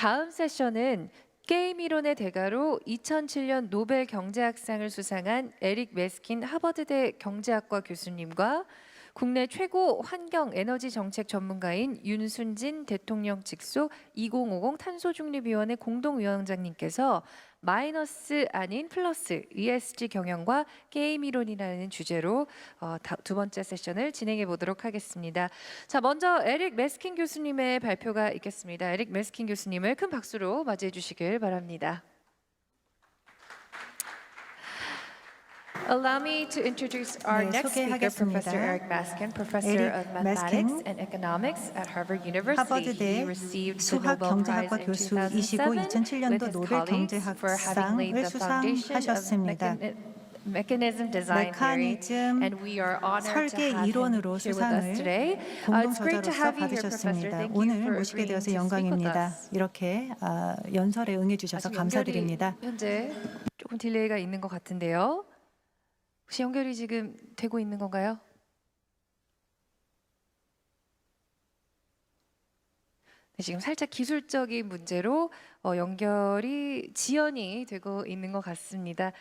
다음 세션은 게임 이론의 대가로 2007년 노벨 경제학상을 수상한 에릭 메스킨 하버드대 경제학과 교수님과 국내 최고 환경 에너지 정책 전문가인 윤순진 대통령 직속 2050 탄소중립위원회 공동위원장님께서 마이너스 아닌 플러스 ESG 경영과 게임 이론이라는 주제로 두 번째 세션을 진행해 보도록 하겠습니다. 자, 먼저 에릭 메스킨 교수님의 발표가 있겠습니다. 에릭 메스킨 교수님을 큰 박수로 맞이해 주시길 바랍니다. Allow me to introduce our next speaker, Professor Eric Maskin, Professor of Mathematics and Economics at Harvard University. He received the Nobel Prize in 2007 with his colleagues for having laid the foundation of mechanism design theory, and we are honored to have him here with us today. It's great to have you here, Professor. Thank you 오늘 for 모시게 agreeing 되어서 to speak with 영광입니다. us. 이렇게 연설에 응해주셔서 아직 감사드립니다. 연결이 현재 조금 딜레이가 있는 것 같은데요. 혹시 연결이 지금 되고 있는 건가요? 네, 지금 살짝 기술적인 문제로 연결이 지연이 되고 있는 것 같습니다.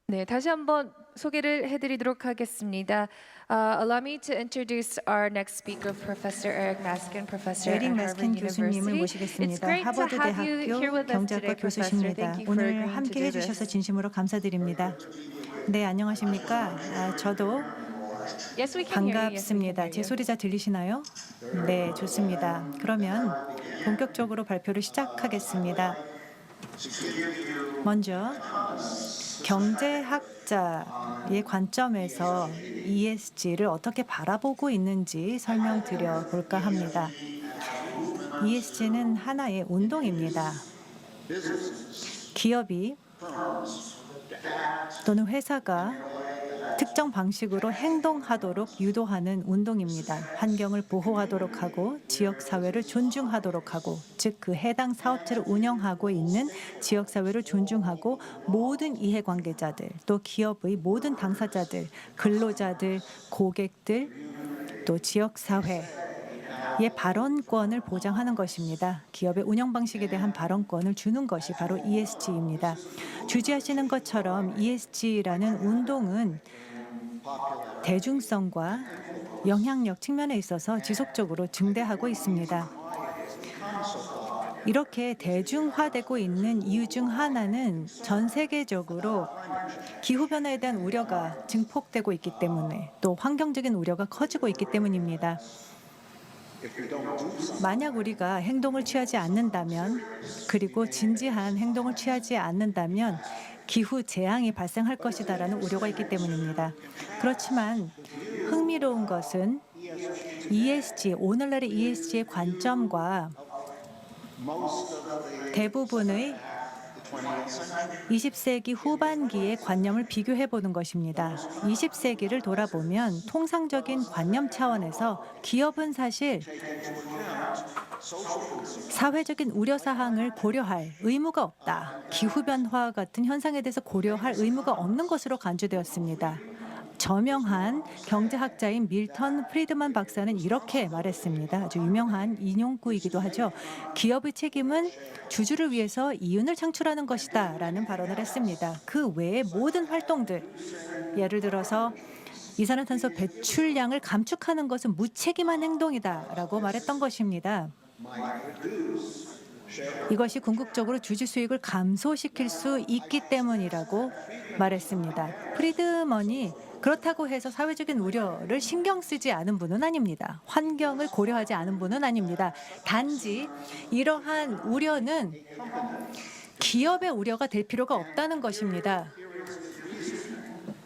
네, 다시 한번 소개를 해드리도록 하겠습니다. Allow me to introduce our next speaker, Professor Eric Maskin, Professor at 에릭 Harvard 메스킨 교수님을 University. It's 모시겠습니다. great to 하버드 have you here 대학교 with us today, 경제학과 Professor. 교수십니다. Thank you for 오늘 agreeing to 함께 do 해주셔서 this. 진심으로 감사드립니다. 네, 안녕하십니까? 저도 Yes, we can hear you. Yes, we can 반갑습니다. hear 제 you. 소리 잘 들리시나요? 네, 좋습니다. 그러면 본격적으로 발표를 시작하겠습니다. 먼저 경제학자의 관점에서 ESG를 어떻게 바라보고 있는지 설명드려 볼까 합니다. ESG는 하나의 운동입니다. 기업이 또는 회사가 특정 방식으로 행동하도록 유도하는 운동입니다. 환경을 보호하도록 하고 지역 사회를 존중하도록 하고, 즉 그 해당 사업체를 운영하고 있는 지역 사회를 존중하고 모든 이해관계자들, 또 기업의 모든 당사자들, 근로자들, 고객들, 또 지역 사회의 발언권을 보장하는 것입니다. 기업의 운영 방식에 대한 발언권을 주는 것이 바로 ESG입니다. 주지하시는 것처럼 ESG라는 운동은 대중성과 영향력 측면에 있어서 지속적으로 증대하고 있습니다. 이렇게 대중화되고 있는 이유 중 하나는 전 세계적으로 기후변화에 대한 우려가 증폭되고 있기 때문에, 또 환경적인 우려가 커지고 있기 때문입니다. 만약 우리가 행동을 취하지 않는다면, 그리고 진지한 행동을 취하지 않는다면 기후 재앙이 발생할 것이다라는 우려가 있기 때문입니다. 그렇지만 흥미로운 것은 ESG, 오늘날의 ESG의 관점과 대부분의 20세기 후반기의 관념을 비교해 보는 것입니다. 20세기를 돌아보면 통상적인 관념 차원에서 기업은 사실 사회적인 우려사항을 고려할 의무가 없다. 기후변화 같은 현상에 대해서 고려할 의무가 없는 것으로 간주되었습니다. 저명한 경제학자인 밀턴 프리드만 박사는 이렇게 말했습니다. 아주 유명한 인용구이기도 하죠. 기업의 책임은 주주를 위해서 이윤을 창출하는 것이다 라는 발언을 했습니다. 그 외의 모든 활동들, 예를 들어서 이산화탄소 배출량을 감축하는 것은 무책임한 행동이다 라고 말했던 것입니다. 이것이 궁극적으로 주주 수익을 감소시킬 수 있기 때문이라고 말했습니다. 프리드먼이 그렇다고 해서 사회적인 우려를 신경 쓰지 않은 분은 아닙니다. 환경을 고려하지 않은 분은 아닙니다. 단지 이러한 우려는 기업의 우려가 될 필요가 없다는 것입니다.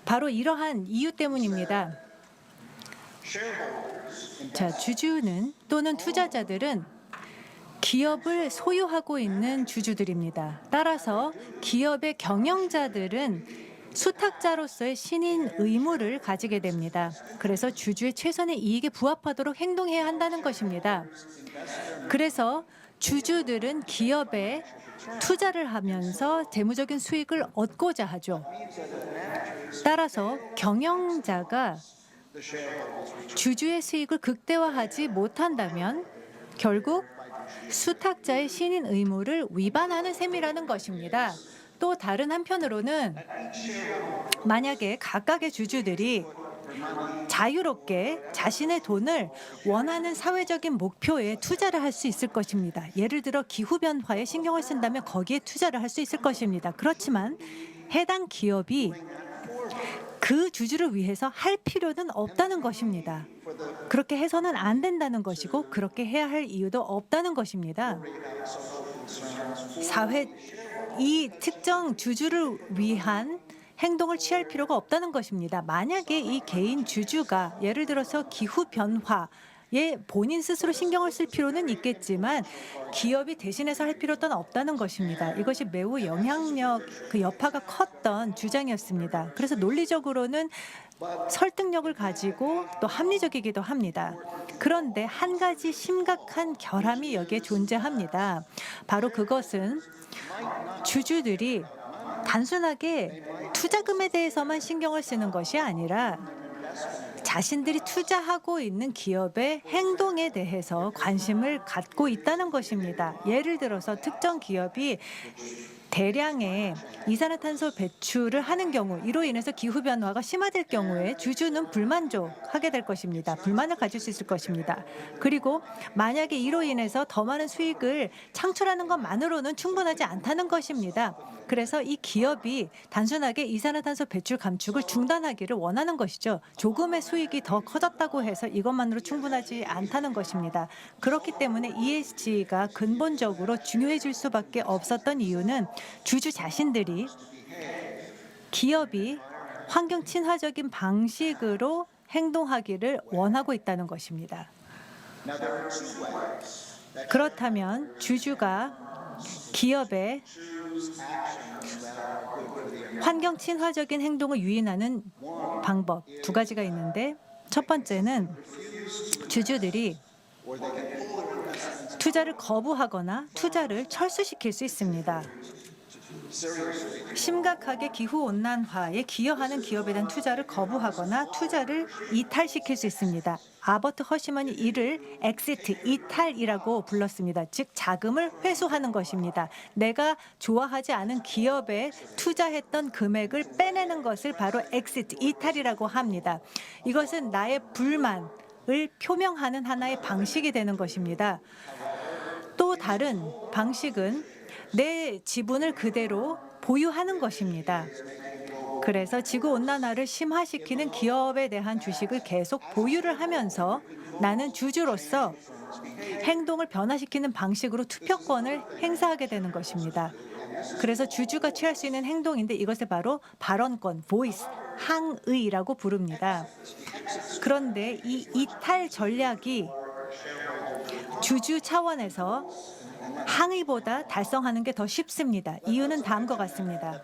바로 이러한 이유 때문입니다. 자, 주주는 또는 투자자들은 기업을 소유하고 있는 주주들입니다. 따라서 기업의 경영자들은 수탁자로서의 신인 의무를 가지게 됩니다. 그래서 주주의 최선의 이익에 부합하도록 행동해야 한다는 것입니다. 그래서 주주들은 기업에 투자를 하면서 재무적인 수익을 얻고자 하죠. 따라서 경영자가 주주의 수익을 극대화하지 못한다면 결국 수탁자의 신인 의무를 위반하는 셈이라는 것입니다. 또 다른 한편으로는 만약에 각각의 주주들이 자유롭게 자신의 돈을 원하는 사회적인 목표에 투자를 할 수 있을 것입니다. 예를 들어 기후변화에 신경을 쓴다면 거기에 투자를 할 수 있을 것입니다. 그렇지만 해당 기업이 그 주주를 위해서 할 필요는 없다는 것입니다. 그렇게 해서는 안 된다는 것이고 그렇게 해야 할 이유도 없다는 것입니다. 이 특정 주주를 위한 행동을 취할 필요가 없다는 것입니다. 만약에 이 개인 주주가 예를 들어서 기후 변화에 본인 스스로 신경을 쓸 필요는 있겠지만 기업이 대신해서 할 필요는 없다는 것입니다. 이것이 매우 여파가 컸던 주장이었습니다. 그래서 논리적으로는 설득력을 가지고 또 합리적이기도 합니다. 그런데 한 가지 심각한 결함이 여기에 존재합니다. 바로 그것은 주주들이 단순하게 투자금에 대해서만 신경을 쓰는 것이 아니라 자신들이 투자하고 있는 기업의 행동에 대해서 관심을 갖고 있다는 것입니다. 예를 들어서 특정 기업이 대량의 이산화탄소 배출을 하는 경우, 이로 인해서 기후변화가 심화될 경우에 주주는 불만족하게 될 것입니다. 불만을 가질 수 있을 것입니다. 그리고 만약에 이로 인해서 더 많은 수익을 창출하는 것만으로는 충분하지 않다는 것입니다. 그래서 이 기업이 단순하게 이산화탄소 배출 감축을 중단하기를 원하는 것이죠. 조금의 수익이 더 커졌다고 해서 이것만으로 충분하지 않다는 것입니다. 그렇기 때문에 ESG가 근본적으로 중요해질 수밖에 없었던 이유는 주주 자신들이 기업이 환경 친화적인 방식으로 행동하기를 원하고 있다는 것입니다. 그렇다면 주주가 기업의 환경 친화적인 행동을 유인하는 방법 두 가지가 있는데, 첫 번째는 주주들이 투자를 거부하거나 투자를 철수시킬 수 있습니다. 심각하게 기후온난화에 기여하는 기업에 대한 투자를 거부하거나 투자를 이탈시킬 수 있습니다. 아버트 허시먼이 이를 엑시트, 이탈이라고 불렀습니다. 즉 자금을 회수하는 것입니다. 내가 좋아하지 않은 기업에 투자했던 금액을 빼내는 것을 바로 엑시트, 이탈이라고 합니다. 이것은 나의 불만을 표명하는 하나의 방식이 되는 것입니다. 또 다른 방식은 내 지분을 그대로 보유하는 것입니다. 그래서 지구온난화를 심화시키는 기업에 대한 주식을 계속 보유를 하면서 나는 주주로서 행동을 변화시키는 방식으로 투표권을 행사하게 되는 것입니다. 그래서 주주가 취할 수 있는 행동인데 이것을 바로 발언권, 보이스, 항의라고 부릅니다. 그런데 이 이탈 전략이 주주 차원에서 항의보다 달성하는 게 더 쉽습니다. 이유는 다음과 같습니다.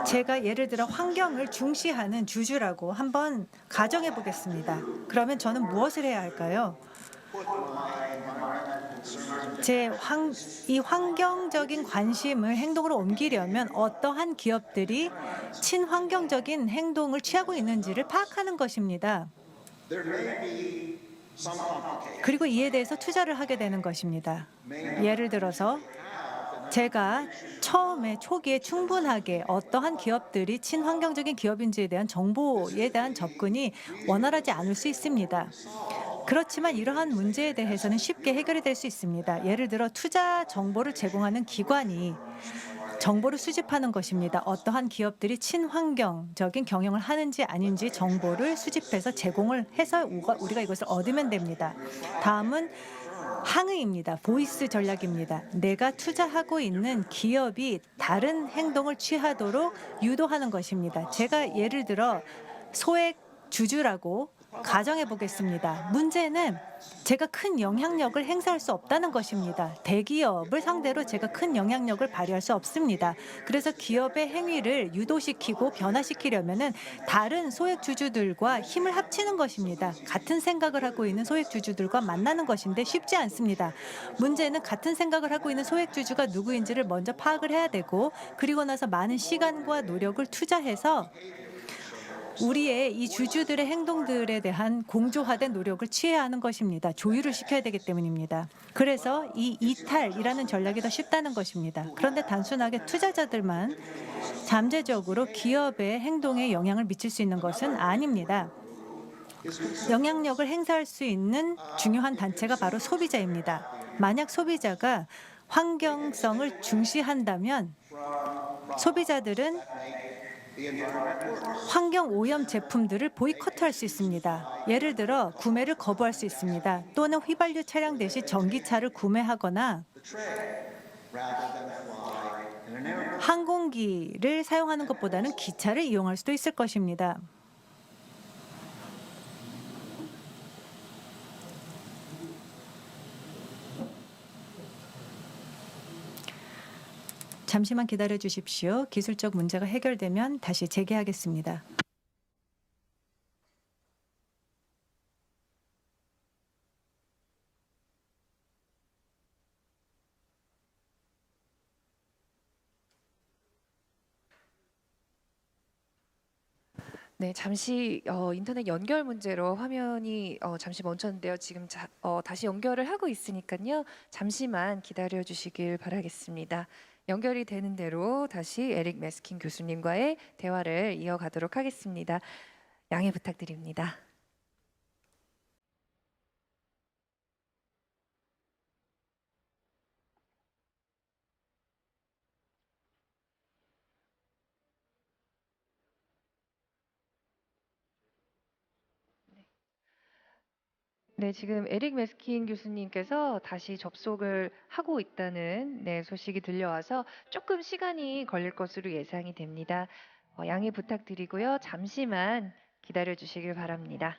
제가 예를 들어 환경을 중시하는 주주라고 한번 가정해 보겠습니다. 그러면 저는 무엇을 해야 할까요? 이 환경적인 관심을 행동으로 옮기려면 어떠한 기업들이 친환경적인 행동을 취하고 있는지를 파악하는 것입니다. 그리고 이에 대해서 투자를 하게 되는 것입니다. 예를 들어서 제가 처음에 초기에 충분하게 어떠한 기업들이 친환경적인 기업인지에 대한 정보에 대한 접근이 원활하지 않을 수 있습니다. 그렇지만 이러한 문제에 대해서는 쉽게 해결이 될 수 있습니다. 예를 들어 투자 정보를 제공하는 기관이 정보를 수집하는 것입니다. 어떠한 기업들이 친환경적인 경영을 하는지 아닌지 정보를 수집해서 제공을 해서 우리가 이것을 얻으면 됩니다. 다음은 항의입니다. 보이스 전략입니다. 내가 투자하고 있는 기업이 다른 행동을 취하도록 유도하는 것입니다. 제가 예를 들어 소액 주주라고 가정해 보겠습니다. 문제는 제가 큰 영향력을 행사할 수 없다는 것입니다. 대기업을 상대로 제가 큰 영향력을 발휘할 수 없습니다. 그래서 기업의 행위를 유도시키고 변화시키려면은 다른 소액 주주들과 힘을 합치는 것입니다. 같은 생각을 하고 있는 소액 주주들과 만나는 것인데 쉽지 않습니다. 문제는 같은 생각을 하고 있는 소액 주주가 누구인지를 먼저 파악을 해야 되고, 그리고 나서 많은 시간과 노력을 투자해서 우리의 이 주주들의 행동들에 대한 공조화된 노력을 취해야 하는 것입니다. 조율을 시켜야 되기 때문입니다. 그래서 이 이탈이라는 전략이 더 쉽다는 것입니다. 그런데 단순하게 투자자들만 잠재적으로 기업의 행동에 영향을 미칠 수 있는 것은 아닙니다. 영향력을 행사할 수 있는 중요한 단체가 바로 소비자입니다. 만약 소비자가 환경성을 중시한다면 소비자들은 환경 오염 제품들을 보이콧할 수 있습니다. 예를 들어 구매를 거부할 수 있습니다. 또는 휘발유 차량 대신 전기차를 구매하거나 항공기를 사용하는 것보다는 기차를 이용할 수도 있을 것입니다. 잠시만 기다려 주십시오. 기술적 문제가 해결되면 다시 재개하겠습니다. 네, 잠시 인터넷 연결 문제로 화면이 잠시 멈췄는데요. 지금 다시 연결을 하고 있으니까요. 잠시만 기다려 주시길 바라겠습니다. 연결이 되는 대로 다시 에릭 메스킨 교수님과의 대화를 이어가도록 하겠습니다. 양해 부탁드립니다. 네, 지금 에릭 메스킨 교수님께서 다시 접속을 하고 있다는 소식이 들려와서 조금 시간이 걸릴 것으로 예상이 됩니다. 양해 부탁드리고요. 잠시만 기다려 주시길 바랍니다.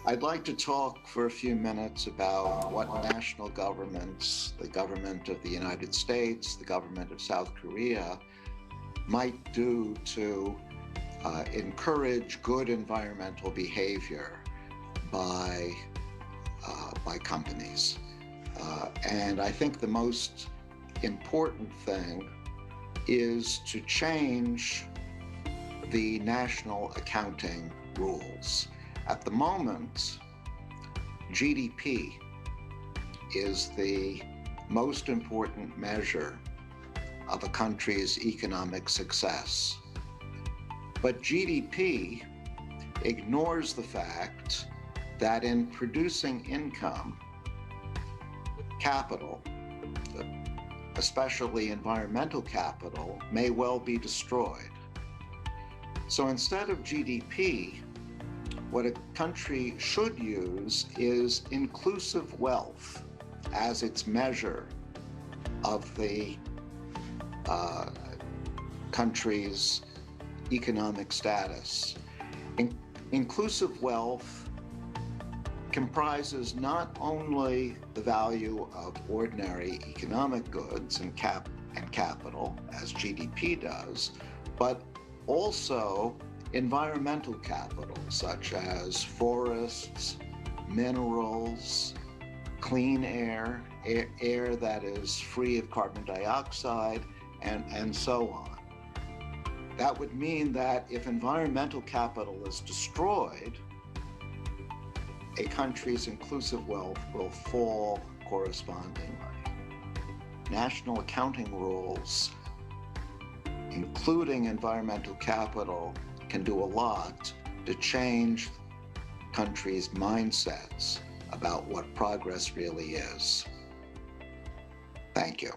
I'd like to talk for a few minutes about what national governments, the government of the United States, the government of South Korea, might do to encourage good environmental behavior by companies. And I think the most important thing is to change the national accounting rules. At the moment, GDP is the most important measure of a country's economic success. But GDP ignores the fact that in producing income, capital, especially environmental capital, may well be destroyed. So instead of GDP, what a country should use is inclusive wealth as its measure of the country's economic status. Inclusive wealth comprises not only the value of ordinary economic goods and capital, as GDP does, but also environmental capital, such as forests, minerals, clean air, air that is free of carbon dioxide, and so on. That would mean that if environmental capital is destroyed, a country's inclusive wealth will fall correspondingly. National accounting rules, including environmental capital, can do a lot to change countries' mindsets about what progress really is. Thank you.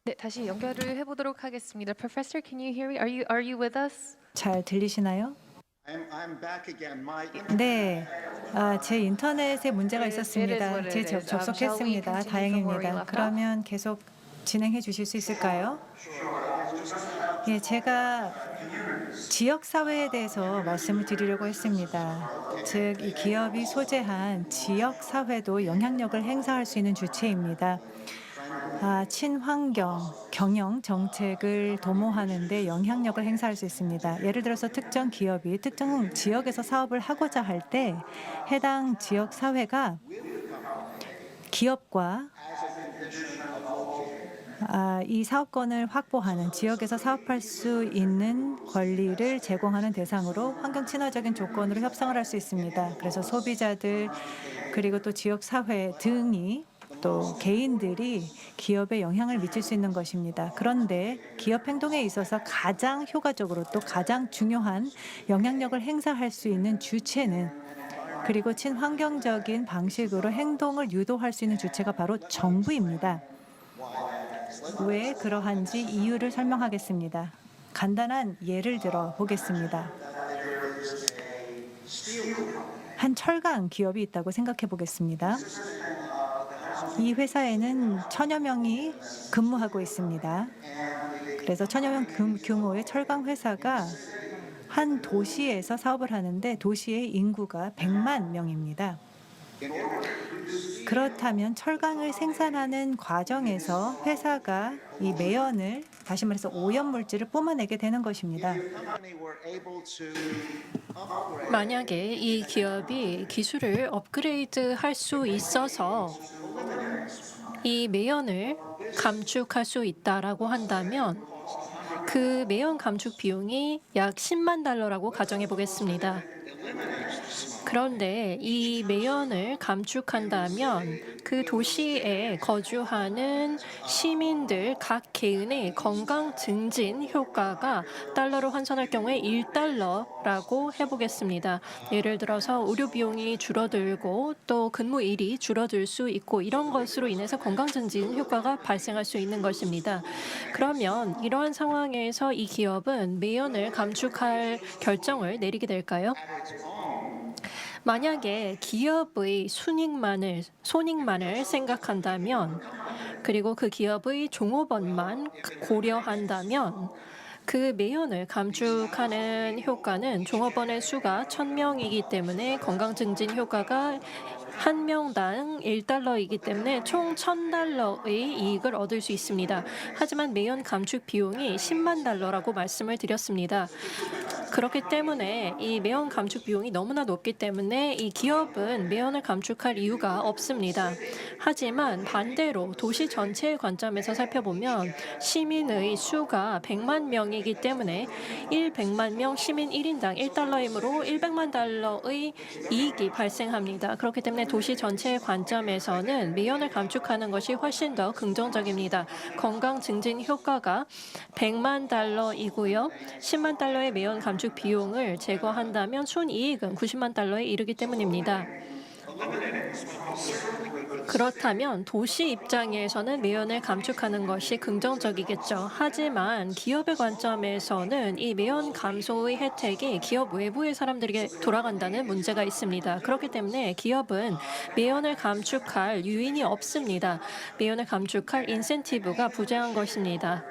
네, 다시 연결을 해보도록 하겠습니다. Professor, can you hear me? Are you with us? 잘 들리시나요? I'm back again. My 네, 제 인터넷에 문제가 It is 있었습니다. what it 제 is. Shall we 접속했습니다. continue from where we 다행입니다. left off? 그러면 계속 진행해 주실 수 있을까요? 예, 제가 지역 사회에 대해서 말씀을 드리려고 했습니다. 즉, 이 기업이 소재한 지역 사회도 영향력을 행사할 수 있는 주체입니다. 친환경 경영 정책을 도모하는 데 영향력을 행사할 수 있습니다. 예를 들어서 특정 기업이 특정 지역에서 사업을 하고자 할 때 해당 지역 사회가 기업과 이 사업권을 확보하는 지역에서 사업할 수 있는 권리를 제공하는 대상으로 환경 친화적인 조건으로 협상을 할 수 있습니다. 그래서 소비자들 그리고 또 지역 사회 등이 또 개인들이 기업에 영향을 미칠 수 있는 것입니다. 그런데 기업 행동에 있어서 가장 효과적으로 또 가장 중요한 영향력을 행사할 수 있는 주체는 그리고 친환경적인 방식으로 행동을 유도할 수 있는 주체가 바로 정부입니다. 왜 그러한지 이유를 설명하겠습니다. 간단한 예를 들어 보겠습니다. 한 철강 기업이 있다고 생각해 보겠습니다. 이 회사에는 1000여 명이 근무하고 있습니다. 그래서 1000여 명 규모의 철강 회사가 한 도시에서 사업을 하는데 도시의 인구가 100만 명입니다. 그렇다면 철강을 생산하는 과정에서 회사가 이 매연을 다시 말해서 오염물질을 뿜어내게 되는 것입니다. 만약에 이 기업이 기술을 업그레이드할 수 있어서 이 매연을 감축할 수 있다라고 한다면 그 매연 감축 비용이 약 10만 달러라고 가정해 보겠습니다. 그런데 이 매연을 감축한다면 그 도시에 거주하는 시민들 각 개인의 건강 증진 효과가 달러로 환산할 경우에 1달러라고 해보겠습니다. 예를 들어서 의료 비용이 줄어들고 또 근무일이 줄어들 수 있고 이런 것으로 인해서 건강 증진 효과가 발생할 수 있는 것입니다. 그러면 이러한 상황에서 이 기업은 매연을 감축할 결정을 내리게 될까요? 만약에 기업의 손익만을 생각한다면 그리고 그 기업의 종업원만 고려한다면 그 매연을 감축하는 효과는 종업원의 수가 1000명이기 때문에 건강 증진 효과가 한 명당 1달러이기 때문에 총 1000달러의 이익을 얻을 수 있습니다. 하지만 매연 감축 비용이 10만 달러라고 말씀을 드렸습니다. 그렇기 때문에 이 매연 감축 비용이 너무나 높기 때문에 이 기업은 매연을 감축할 이유가 없습니다. 하지만 반대로 도시 전체의 관점에서 살펴보면 시민의 수가 100만 명이기 때문에 100만 명 시민 1인당 1달러이므로 100만 달러의 이익이 발생합니다. 그렇기 때문에 도시 전체의 관점에서는 매연을 감축하는 것이 훨씬 더 긍정적입니다. 건강 증진 효과가 100만 달러이고요. 10만 달러의 매연 감축 비용을 제거한다면 순이익은 90만 달러에 이르기 때문입니다. 그렇다면 도시 입장에서는 매연을 감축하는 것이 긍정적이겠죠. 하지만 기업의 관점에서는 이 매연 감소의 혜택이 기업 외부의 사람들에게 돌아간다는 문제가 있습니다. 그렇기 때문에 기업은 매연을 감축할 유인이 없습니다. 매연을 감축할 인센티브가 부재한 것입니다.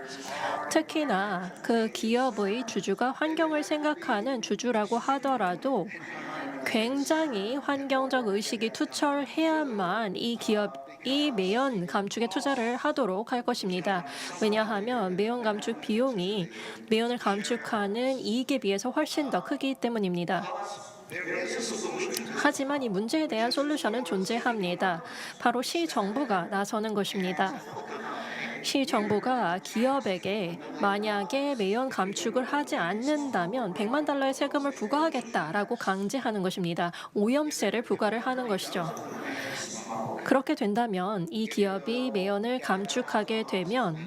특히나 그 기업의 주주가 환경을 생각하는 주주라고 하더라도 굉장히 환경적 의식이 투철해야만 이 기업이 매연 감축에 투자를 하도록 할 것입니다. 왜냐하면 매연 감축 비용이 매연을 감축하는 이익에 비해서 훨씬 더 크기 때문입니다. 하지만 이 문제에 대한 솔루션은 존재합니다. 바로 시정부가 나서는 것입니다. 시정부가 기업에게 만약에 매연 감축을 하지 않는다면 100만 달러의 세금을 부과하겠다라고 강제하는 것입니다. 오염세를 부과를 하는 것이죠. 그렇게 된다면 이 기업이 매연을 감축하게 되면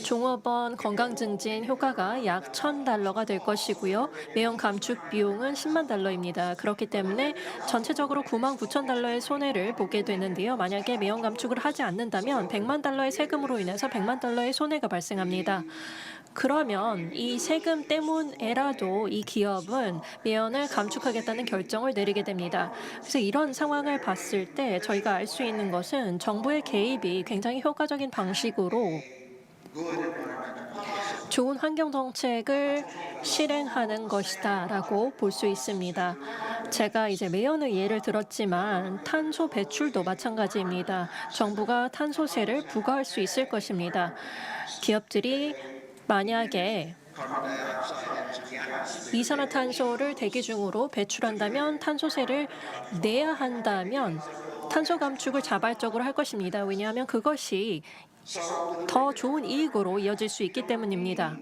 종업원 건강 증진 효과가 약 1,000달러가 될 것이고요. 매연 감축 비용은 10만 달러입니다. 그렇기 때문에 전체적으로 99,000달러의 손해를 보게 되는데요. 만약에 매연 감축을 하지 않는다면 100만 달러의 세금으로 인해서 100만 달러의 손해가 발생합니다. 그러면 이 세금 때문에라도 이 기업은 매연을 감축하겠다는 결정을 내리게 됩니다. 그래서 이런 상황을 봤을 때 저희가 알 수 있는 것은 정부의 개입이 굉장히 효과적인 방식으로 좋은 환경 정책을 실행하는 것이다라고 볼 수 있습니다. 제가 이제 매연의 예를 들었지만 탄소 배출도 마찬가지입니다. 정부가 탄소세를 부과할 수 있을 것입니다. 기업들이 만약에 이산화탄소를 대기 중으로 배출한다면 탄소세를 내야 한다면 탄소 감축을 자발적으로 할 것입니다. 왜냐하면 그것이 더 좋은 이익으로 이어질 수 있기 때문입니다.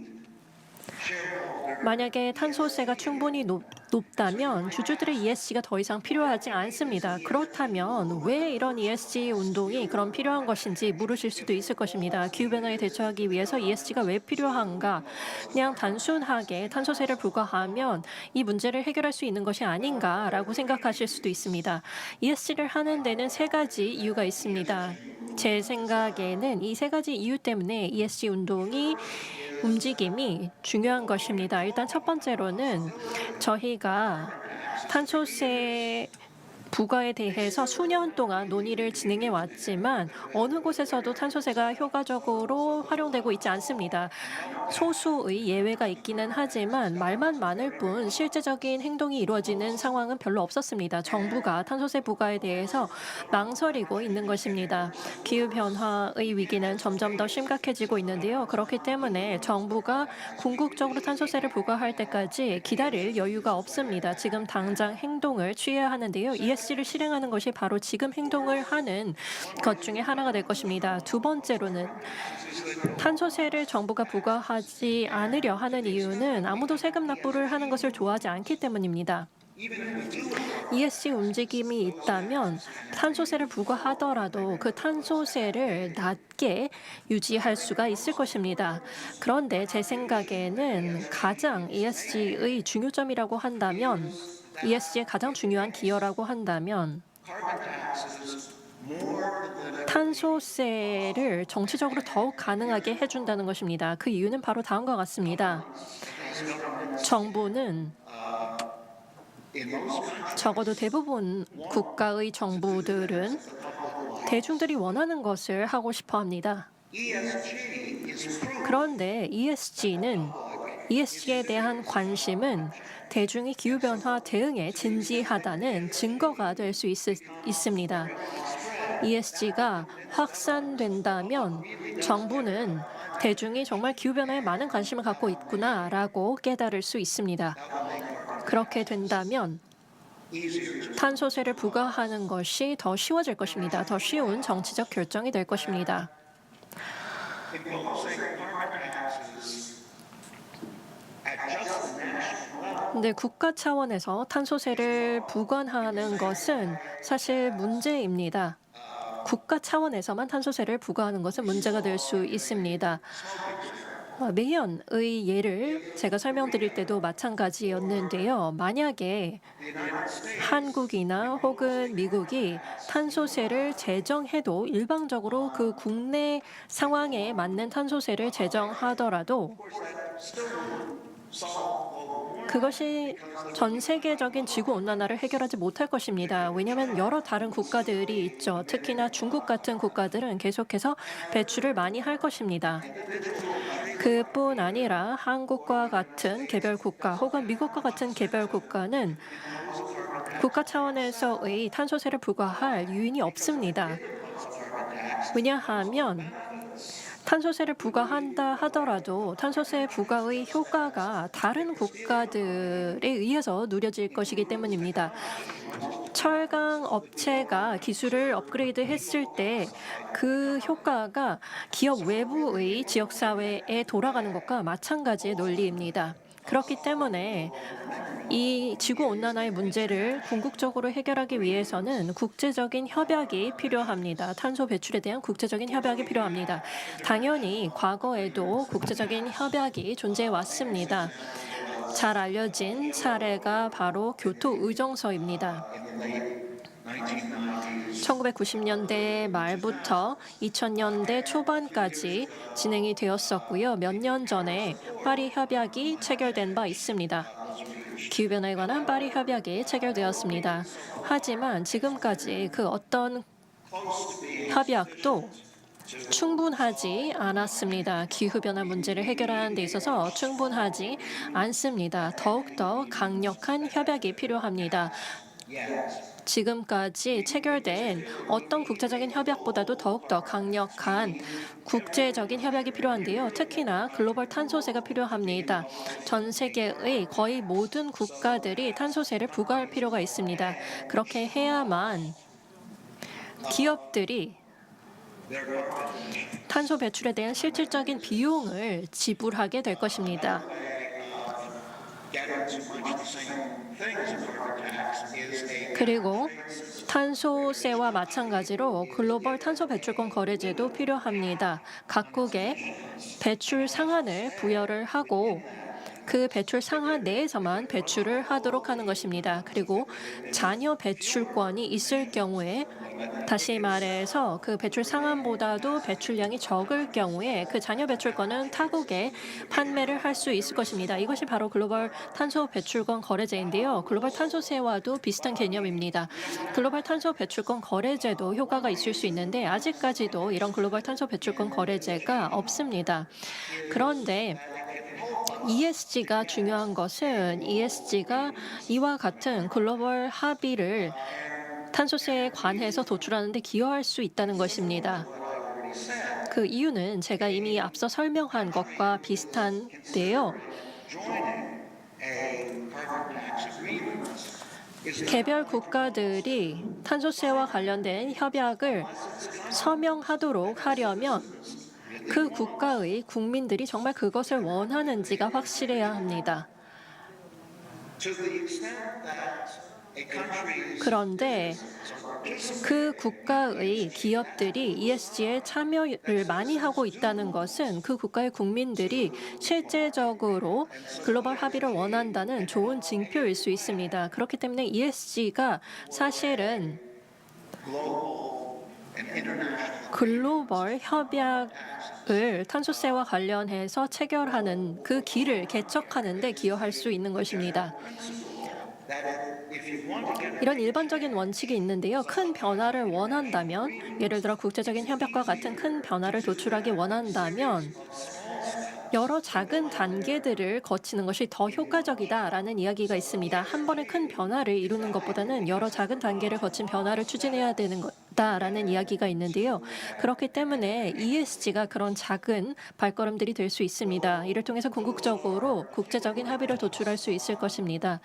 만약에 탄소세가 충분히 높다면 주주들의 ESG가 더 이상 필요하지 않습니다. 그렇다면 왜 이런 ESG 운동이 그럼 필요한 것인지 물으실 수도 있을 것입니다. 기후변화에 대처하기 위해서 ESG가 왜 필요한가? 그냥 단순하게 탄소세를 부과하면 이 문제를 해결할 수 있는 것이 아닌가라고 생각하실 수도 있습니다. ESG를 하는 데는 3가지 이유가 있습니다. 제 생각에는 이 3가지 이유 때문에 ESG 움직임이 중요한 것입니다. 일단 첫 번째로는 저희가 탄소세 부과에 대해서 수년 동안 논의를 진행해 왔지만 어느 곳에서도 탄소세가 효과적으로 활용되고 있지 않습니다. 소수의 예외가 있기는 하지만 말만 많을 뿐 실제적인 행동이 이루어지는 상황은 별로 없었습니다. 정부가 탄소세 부과에 대해서 망설이고 있는 것입니다. 기후변화의 위기는 점점 더 심각해지고 있는데요. 그렇기 때문에 정부가 궁극적으로 탄소세를 부과할 때까지 기다릴 여유가 없습니다. 지금 당장 행동을 취해야 하는데요. ESG를 실행하는 것이 바로 지금 행동을 하는 것 중에 하나가 될 것입니다. 두 번째로는 탄소세를 정부가 부과하지 않으려 하는 이유는 아무도 세금 납부를 하는 것을 좋아하지 않기 때문입니다. ESG 움직임이 있다면 탄소세를 부과하더라도 그 탄소세를 낮게 유지할 수가 있을 것입니다. 그런데 제 생각에는 가장 ESG의 중요점이라고 한다면 ESG의 가장 중요한 기여라고 한다면 탄소세를 정치적으로 더욱 가능하게 해준다는 것입니다. 그 이유는 바로 다음과 같습니다. 정부는 적어도 대부분 국가의 정부들은 대중들이 원하는 것을 하고 싶어 합니다. 그런데 ESG에 대한 관심은 대중이 기후변화 대응에 진지하다는 증거가 될 수 있습니다. ESG가 확산된다면 정부는 대중이 정말 기후변화에 많은 관심을 갖고 있구나라고 깨달을 수 있습니다. 그렇게 된다면 탄소세를 부과하는 것이 더 쉬워질 것입니다. 더 쉬운 정치적 결정이 될 것입니다. 근데 국가 차원에서 탄소세를 부과하는 것은 사실 문제입니다. 국가 차원에서만 탄소세를 부과하는 것은 문제가 될 수 있습니다. 매연의 예를 제가 설명드릴 때도 마찬가지였는데요. 만약에 한국이나 혹은 미국이 탄소세를 제정해도 일방적으로 그 국내 상황에 맞는 탄소세를 제정하더라도 그것이 전 세계적인 지구 온난화를 해결하지 못할 것입니다. 왜냐하면 여러 다른 국가들이 있죠. 특히나 중국 같은 국가들은 계속해서 배출을 많이 할 것입니다. 그뿐 아니라 한국과 같은 개별 국가 혹은 미국과 같은 개별 국가는 국가 차원에서의 탄소세를 부과할 유인이 없습니다. 왜냐하면 탄소세를 부과한다 하더라도 탄소세 부과의 효과가 다른 국가들에 의해서 누려질 것이기 때문입니다. 철강 업체가 기술을 업그레이드 했을 때 그 효과가 기업 외부의 지역사회에 돌아가는 것과 마찬가지의 논리입니다. 그렇기 때문에 이 지구온난화의 문제를 궁극적으로 해결하기 위해서는 국제적인 협약이 필요합니다. 탄소 배출에 대한 국제적인 협약이 필요합니다. 당연히 과거에도 국제적인 협약이 존재해 왔습니다. 잘 알려진 사례가 바로 교토 의정서입니다. 1990년대 말부터 2000년대 초반까지 진행이 되었었고요. 몇 년 전에 파리 협약이 체결된 바 있습니다. 기후변화에 관한 파리 협약이 체결되었습니다. 하지만 지금까지 그 어떤 협약도 충분하지 않았습니다. 기후변화 문제를 해결하는 데 있어서 충분하지 않습니다. 더욱더 강력한 협약이 필요합니다. 지금까지 체결된 어떤 국제적인 협약보다도 더욱더 강력한 국제적인 협약이 필요한데요. 특히나 글로벌 탄소세가 필요합니다. 전 세계의 거의 모든 국가들이 탄소세를 부과할 필요가 있습니다. 그렇게 해야만 기업들이 탄소 배출에 대한 실질적인 비용을 지불하게 될 것입니다. 그리고 탄소세와 마찬가지로 글로벌 탄소 배출권 거래제도 필요합니다. 각국의 배출 상한을 부여를 하고 그 배출 상한 내에서만 배출을 하도록 하는 것입니다. 그리고 잔여 배출권이 있을 경우에 다시 말해서 그 배출 상한보다도 배출량이 적을 경우에 그 잔여 배출권은 타국에 판매를 할 수 있을 것입니다. 이것이 바로 글로벌 탄소 배출권 거래제인데요. 글로벌 탄소세와도 비슷한 개념입니다. 글로벌 탄소 배출권 거래제도 효과가 있을 수 있는데 아직까지도 이런 글로벌 탄소 배출권 거래제가 없습니다. 그런데 ESG가 중요한 것은 ESG가 이와 같은 글로벌 합의를 탄소세에 관해서 도출하는 데 기여할 수 있다는 것입니다. 그 이유는 제가 이미 앞서 설명한 것과 비슷한데요. 개별 국가들이 탄소세와 관련된 협약을 서명하도록 하려면 그 국가의 국민들이 정말 그것을 원하는지가 확실해야 합니다. 그런데 그 국가의 기업들이 ESG에 참여를 많이 하고 있다는 것은 그 국가의 국민들이 실제적으로 글로벌 합의를 원한다는 좋은 징표일 수 있습니다. 그렇기 때문에 ESG가 사실은 글로벌 협약을 탄소세와 관련해서 체결하는 그 길을 개척하는 데 기여할 수 있는 것입니다. 이런 일반적인 원칙이 있는데요. 큰 변화를 원한다면, 예를 들어 국제적인 협약과 같은 큰 변화를 도출하기 원한다면 여러 작은 단계들을 거치는 것이 더 효과적이다라는 이야기가 있습니다. 한 번에 큰 변화를 이루는 것보다는 여러 작은 단계를 거친 변화를 추진해야 되는 것다라는 이야기가 있는데요. 그렇기 때문에 ESG가 그런 작은 발걸음들이 될 수 있습니다. 이를 통해서 궁극적으로 국제적인 합의를 도출할 수 있을 것입니다.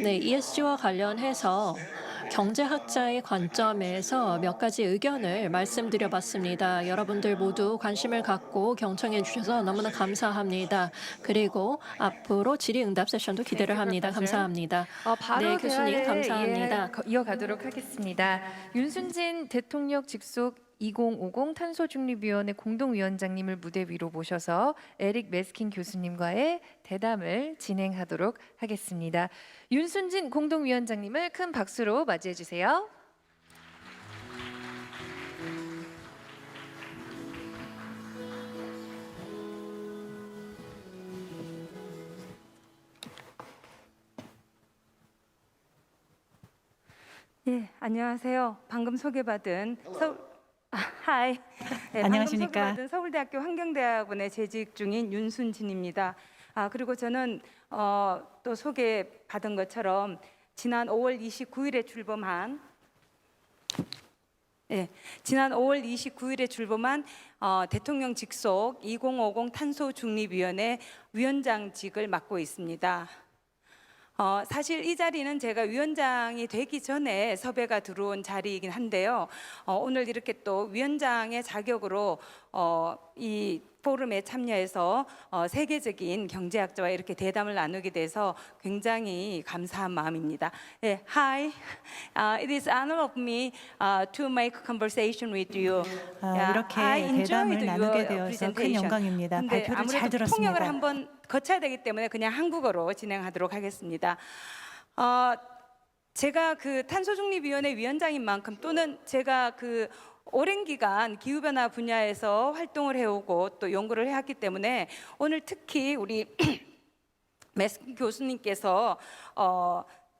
네, ESG와 관련해서 경제학자의 관점에서 몇 가지 의견을 말씀드려봤습니다. 여러분들 모두 관심을 갖고 경청해 주셔서 너무나 감사합니다. 그리고 앞으로 질의응답 세션도 기대를 합니다. 감사합니다. 바로 네, 교수님 대화를 감사합니다. 이어가도록 하겠습니다. 윤순진 대통령 직속 2050 탄소중립위원회 공동위원장님을 무대 위로 모셔서 에릭 메스킨 교수님과의 대담을 진행하도록 하겠습니다. 윤순진 공동위원장님을 큰 박수로 맞이해 주세요. 예, 안녕하세요. 방금 소개받은 하이. 네, 안녕하십니까. 방금 소개받은 서울대학교 환경대학원에 재직 중인 윤순진입니다. 그리고 저는 또 소개받은 것처럼 지난 5월 29일에 출범한 대통령 직속 2050 탄소중립위원회 위원장직을 맡고 있습니다. 사실 이 자리는 제가 위원장이 되기 전에 섭외가 들어온 자리이긴 한데요. 오늘 이렇게 또 위원장의 자격으로 이 포럼에 참여해서 세계적인 경제학자와 이렇게 대담을 나누게 돼서 굉장히 감사한 마음입니다. 네, Hi, it is honor of me to make conversation with you. 이렇게 I enjoyed 대담을 나누게 your 되어서 큰 presentation. 영광입니다. 근데 발표를 아무래도 잘 들었습니다. 통역을 한번 거쳐야 되기 때문에 그냥 한국어로 진행하도록 하겠습니다. 제가 그 탄소중립위원회 위원장인 만큼 또는 제가 그 오랜 기간 기후변화 분야에서 활동을 해오고 또 연구를 해왔기 때문에 오늘 특히 우리 메스킨 교수님께서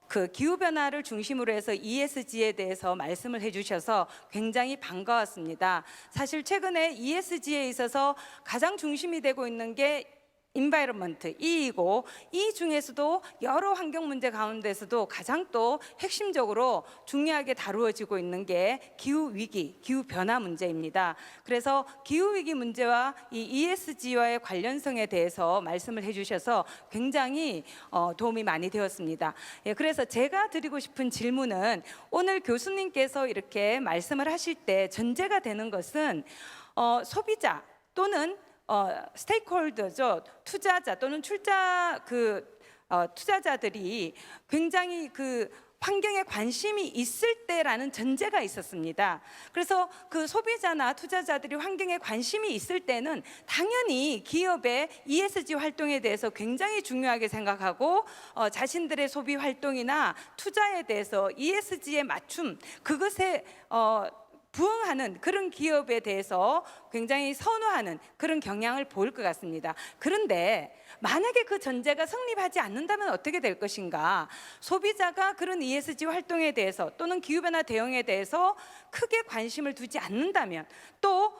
그 기후변화를 중심으로 해서 ESG에 대해서 말씀을 해주셔서 굉장히 반가웠습니다. 사실 최근에 ESG에 있어서 가장 중심이 되고 있는 게 environment, E이고 이 중에서도 여러 환경 문제 가운데서도 가장 또 핵심적으로 중요하게 다루어지고 있는 게 기후 위기, 기후 변화 문제입니다. 그래서 기후 위기 문제와 이 ESG와의 관련성에 대해서 말씀을 해주셔서 굉장히 도움이 많이 되었습니다. 예, 그래서 제가 드리고 싶은 질문은 오늘 교수님께서 이렇게 말씀을 하실 때 전제가 되는 것은 소비자 또는 스테이크홀더죠. 투자자 또는 투자자들이 굉장히 그 환경에 관심이 있을 때라는 전제가 있었습니다. 그래서 그 소비자나 투자자들이 환경에 관심이 있을 때는 당연히 기업의 ESG 활동에 대해서 굉장히 중요하게 생각하고 자신들의 소비 활동이나 투자에 대해서 ESG에 맞춤 그것에 부응하는 그런 기업에 대해서 굉장히 선호하는 그런 경향을 보일 것 같습니다. 그런데 만약에 그 전제가 성립하지 않는다면 어떻게 될 것인가? 소비자가 그런 ESG 활동에 대해서 또는 기후변화 대응에 대해서 크게 관심을 두지 않는다면 또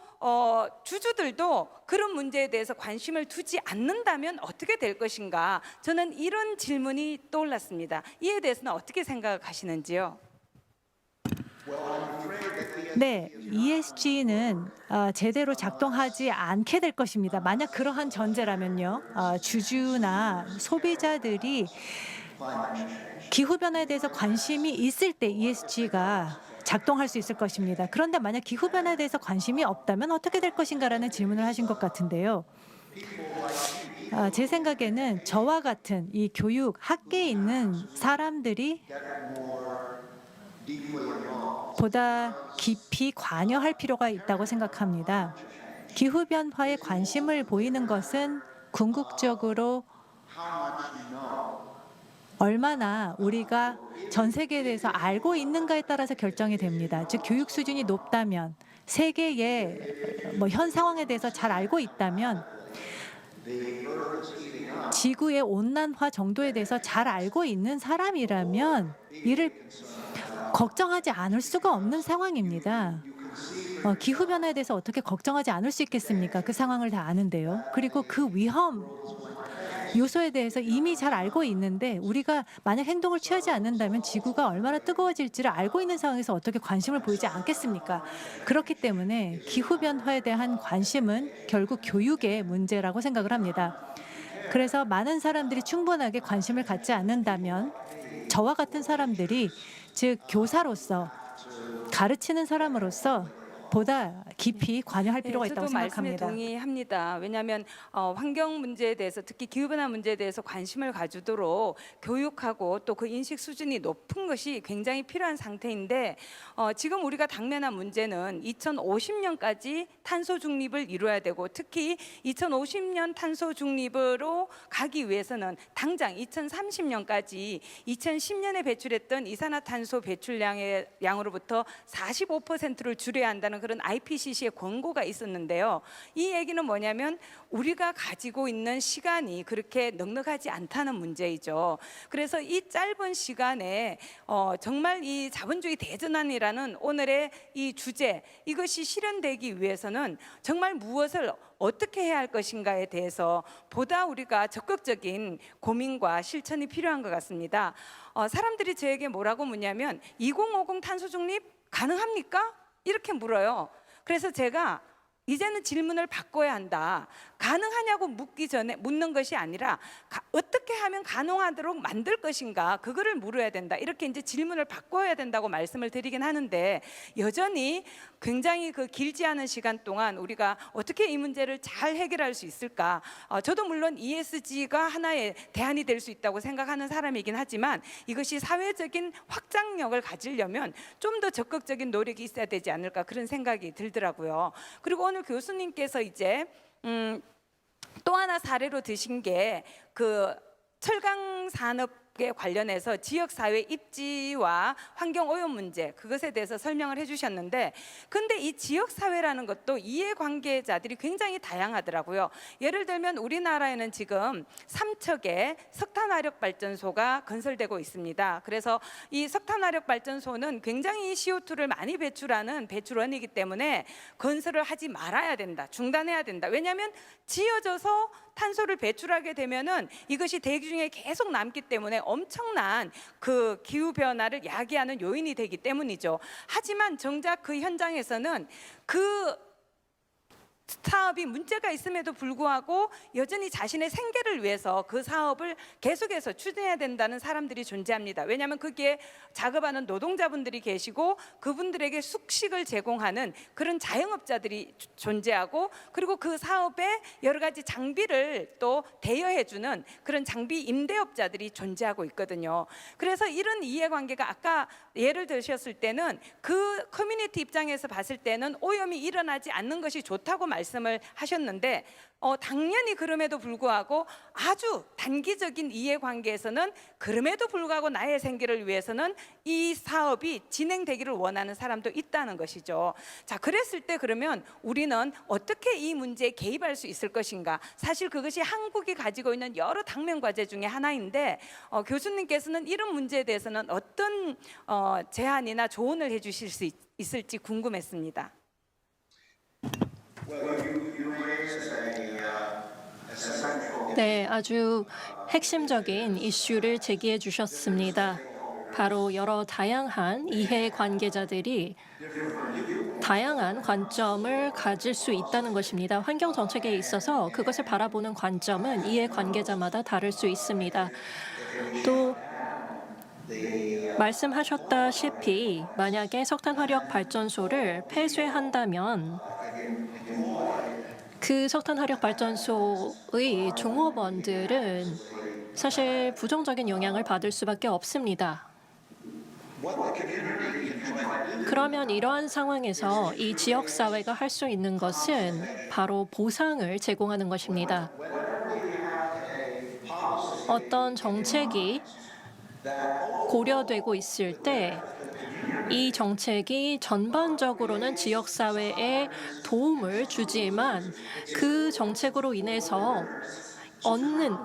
주주들도 그런 문제에 대해서 관심을 두지 않는다면 어떻게 될 것인가? 저는 이런 질문이 떠올랐습니다. 이에 대해서는 어떻게 생각하시는지요? 네, ESG는 제대로 작동하지 않게 될 것입니다. 만약 그러한 전제라면요, 주주나 소비자들이 기후변화에 대해서 관심이 있을 때 ESG가 작동할 수 있을 것입니다. 그런데 만약 기후변화에 대해서 관심이 없다면 어떻게 될 것인가라는 질문을 하신 것 같은데요. 제 생각에는 저와 같은 이 교육, 학계에 있는 사람들이 보다 깊이 관여할 필요가 있다고 생각합니다. 기후변화에 관심을 보이는 것은 궁극적으로 얼마나 우리가 전 세계에 대해서 알고 있는가에 따라서 결정이 됩니다. 즉 교육 수준이 높다면 세계의 현 상황에 대해서 잘 알고 있다면 지구의 온난화 정도에 대해서 잘 알고 있는 사람이라면 이를 걱정하지 않을 수가 없는 상황입니다. 기후변화에 대해서 어떻게 걱정하지 않을 수 있겠습니까? 그 상황을 다 아는데요. 그리고 그 위험 요소에 대해서 이미 잘 알고 있는데 우리가 만약 행동을 취하지 않는다면 지구가 얼마나 뜨거워질지를 알고 있는 상황에서 어떻게 관심을 보이지 않겠습니까? 그렇기 때문에 기후변화에 대한 관심은 결국 교육의 문제라고 생각을 합니다. 그래서 많은 사람들이 충분하게 관심을 갖지 않는다면 저와 같은 사람들이 즉 교사로서 가르치는 사람으로서 보다 깊이 관여할 필요가 있다고 저도 말씀에 생각합니다. 동의합니다. 왜냐하면 환경 문제에 대해서 특히 기후변화 문제에 대해서 관심을 가지도록 교육하고 또 그 인식 수준이 높은 것이 굉장히 필요한 상태인데 지금 우리가 당면한 문제는 2050년까지 탄소 중립을 이루어야 되고 특히 2050년 탄소 중립으로 가기 위해서는 당장 2030년까지 2010년에 배출했던 이산화탄소 배출량의 양으로부터 45%를 줄여야 한다는 그런 IPCC의 권고가 있었는데요. 이 얘기는 뭐냐면 우리가 가지고 있는 시간이 그렇게 넉넉하지 않다는 문제이죠. 그래서 이 짧은 시간에 정말 이 자본주의 대전환이라는 오늘의 이 주제, 이것이 실현되기 위해서는 정말 무엇을 어떻게 해야 할 것인가에 대해서 보다 우리가 적극적인 고민과 실천이 필요한 것 같습니다. 사람들이 저에게 뭐라고 묻냐면 2050 탄소 중립 가능합니까? 이렇게 물어요. 그래서 제가 이제는 질문을 바꿔야 한다. 가능하냐고 묻는 것이 아니라 어떻게 하면 가능하도록 만들 것인가, 그거를 물어야 된다. 이렇게 이제 질문을 바꿔야 된다고 말씀을 드리긴 하는데, 여전히 굉장히 그 길지 않은 시간 동안 우리가 어떻게 이 문제를 잘 해결할 수 있을까? 저도 물론 ESG가 하나의 대안이 될 수 있다고 생각하는 사람이긴 하지만 이것이 사회적인 확장력을 가지려면 좀 더 적극적인 노력이 있어야 되지 않을까, 그런 생각이 들더라고요. 그리고 오늘 교수님께서 이제 또 하나 사례로 드신 게 그 철강 산업에 관련해서 지역 사회 입지와 환경 오염 문제, 그것에 대해서 설명을 해주셨는데, 근데 이 지역 사회라는 것도 이해관계자들이 굉장히 다양하더라고요. 예를 들면 우리나라에는 지금 3척의 석탄화력 발전소가 건설되고 있습니다. 그래서 이 석탄화력 발전소는 굉장히 CO2를 많이 배출하는 배출원이기 때문에 건설을 하지 말아야 된다, 중단해야 된다. 왜냐하면 지어져서 탄소를 배출하게 되면은 이것이 대기 중에 계속 남기 때문에 엄청난 그 기후 변화를 야기하는 요인이 되기 때문이죠. 하지만 정작 그 현장에서는 그 사업이 문제가 있음에도 불구하고 여전히 자신의 생계를 위해서 그 사업을 계속해서 추진해야 된다는 사람들이 존재합니다. 왜냐하면 거기에 작업하는 노동자분들이 계시고 그분들에게 숙식을 제공하는 그런 자영업자들이 존재하고, 그리고 그 사업에 여러 가지 장비를 또 대여해주는 그런 장비 임대업자들이 존재하고 있거든요. 그래서 이런 이해관계가 아까 예를 드셨을 때는 그 커뮤니티 입장에서 봤을 때는 오염이 일어나지 않는 것이 좋다고 말씀을 하셨는데, 당연히 그럼에도 불구하고 아주 단기적인 이해관계에서는 그럼에도 불구하고 나의 생계를 위해서는 이 사업이 진행되기를 원하는 사람도 있다는 것이죠. 자, 그랬을 때 그러면 우리는 어떻게 이 문제에 개입할 수 있을 것인가? 사실 그것이 한국이 가지고 있는 여러 당면 과제 중에 하나인데, 교수님께서는 이런 문제에 대해서는 어떤 제안이나 조언을 해주실 수 있을지 궁금했습니다. 네, 아주 핵심적인 이슈를 제기해 주셨습니다. 바로 여러 다양한 이해관계자들이 다양한 관점을 가질 수 있다는 것입니다. 환경 정책에 있어서 그것을 바라보는 관점은 이해관계자마다 다를 수 있습니다. 또 말씀하셨다시피 만약에 석탄화력 발전소를 폐쇄한다면 그 석탄화력 발전소의 종업원들은 사실 부정적인 영향을 받을 수밖에 없습니다. 그러면 이러한 상황에서 이 지역사회가 할 수 있는 것은 바로 보상을 제공하는 것입니다. 어떤 정책이 고려되고 있을 때 이 정책이 전반적으로는 지역사회에 도움을 주지만 그 정책으로 인해서 얻는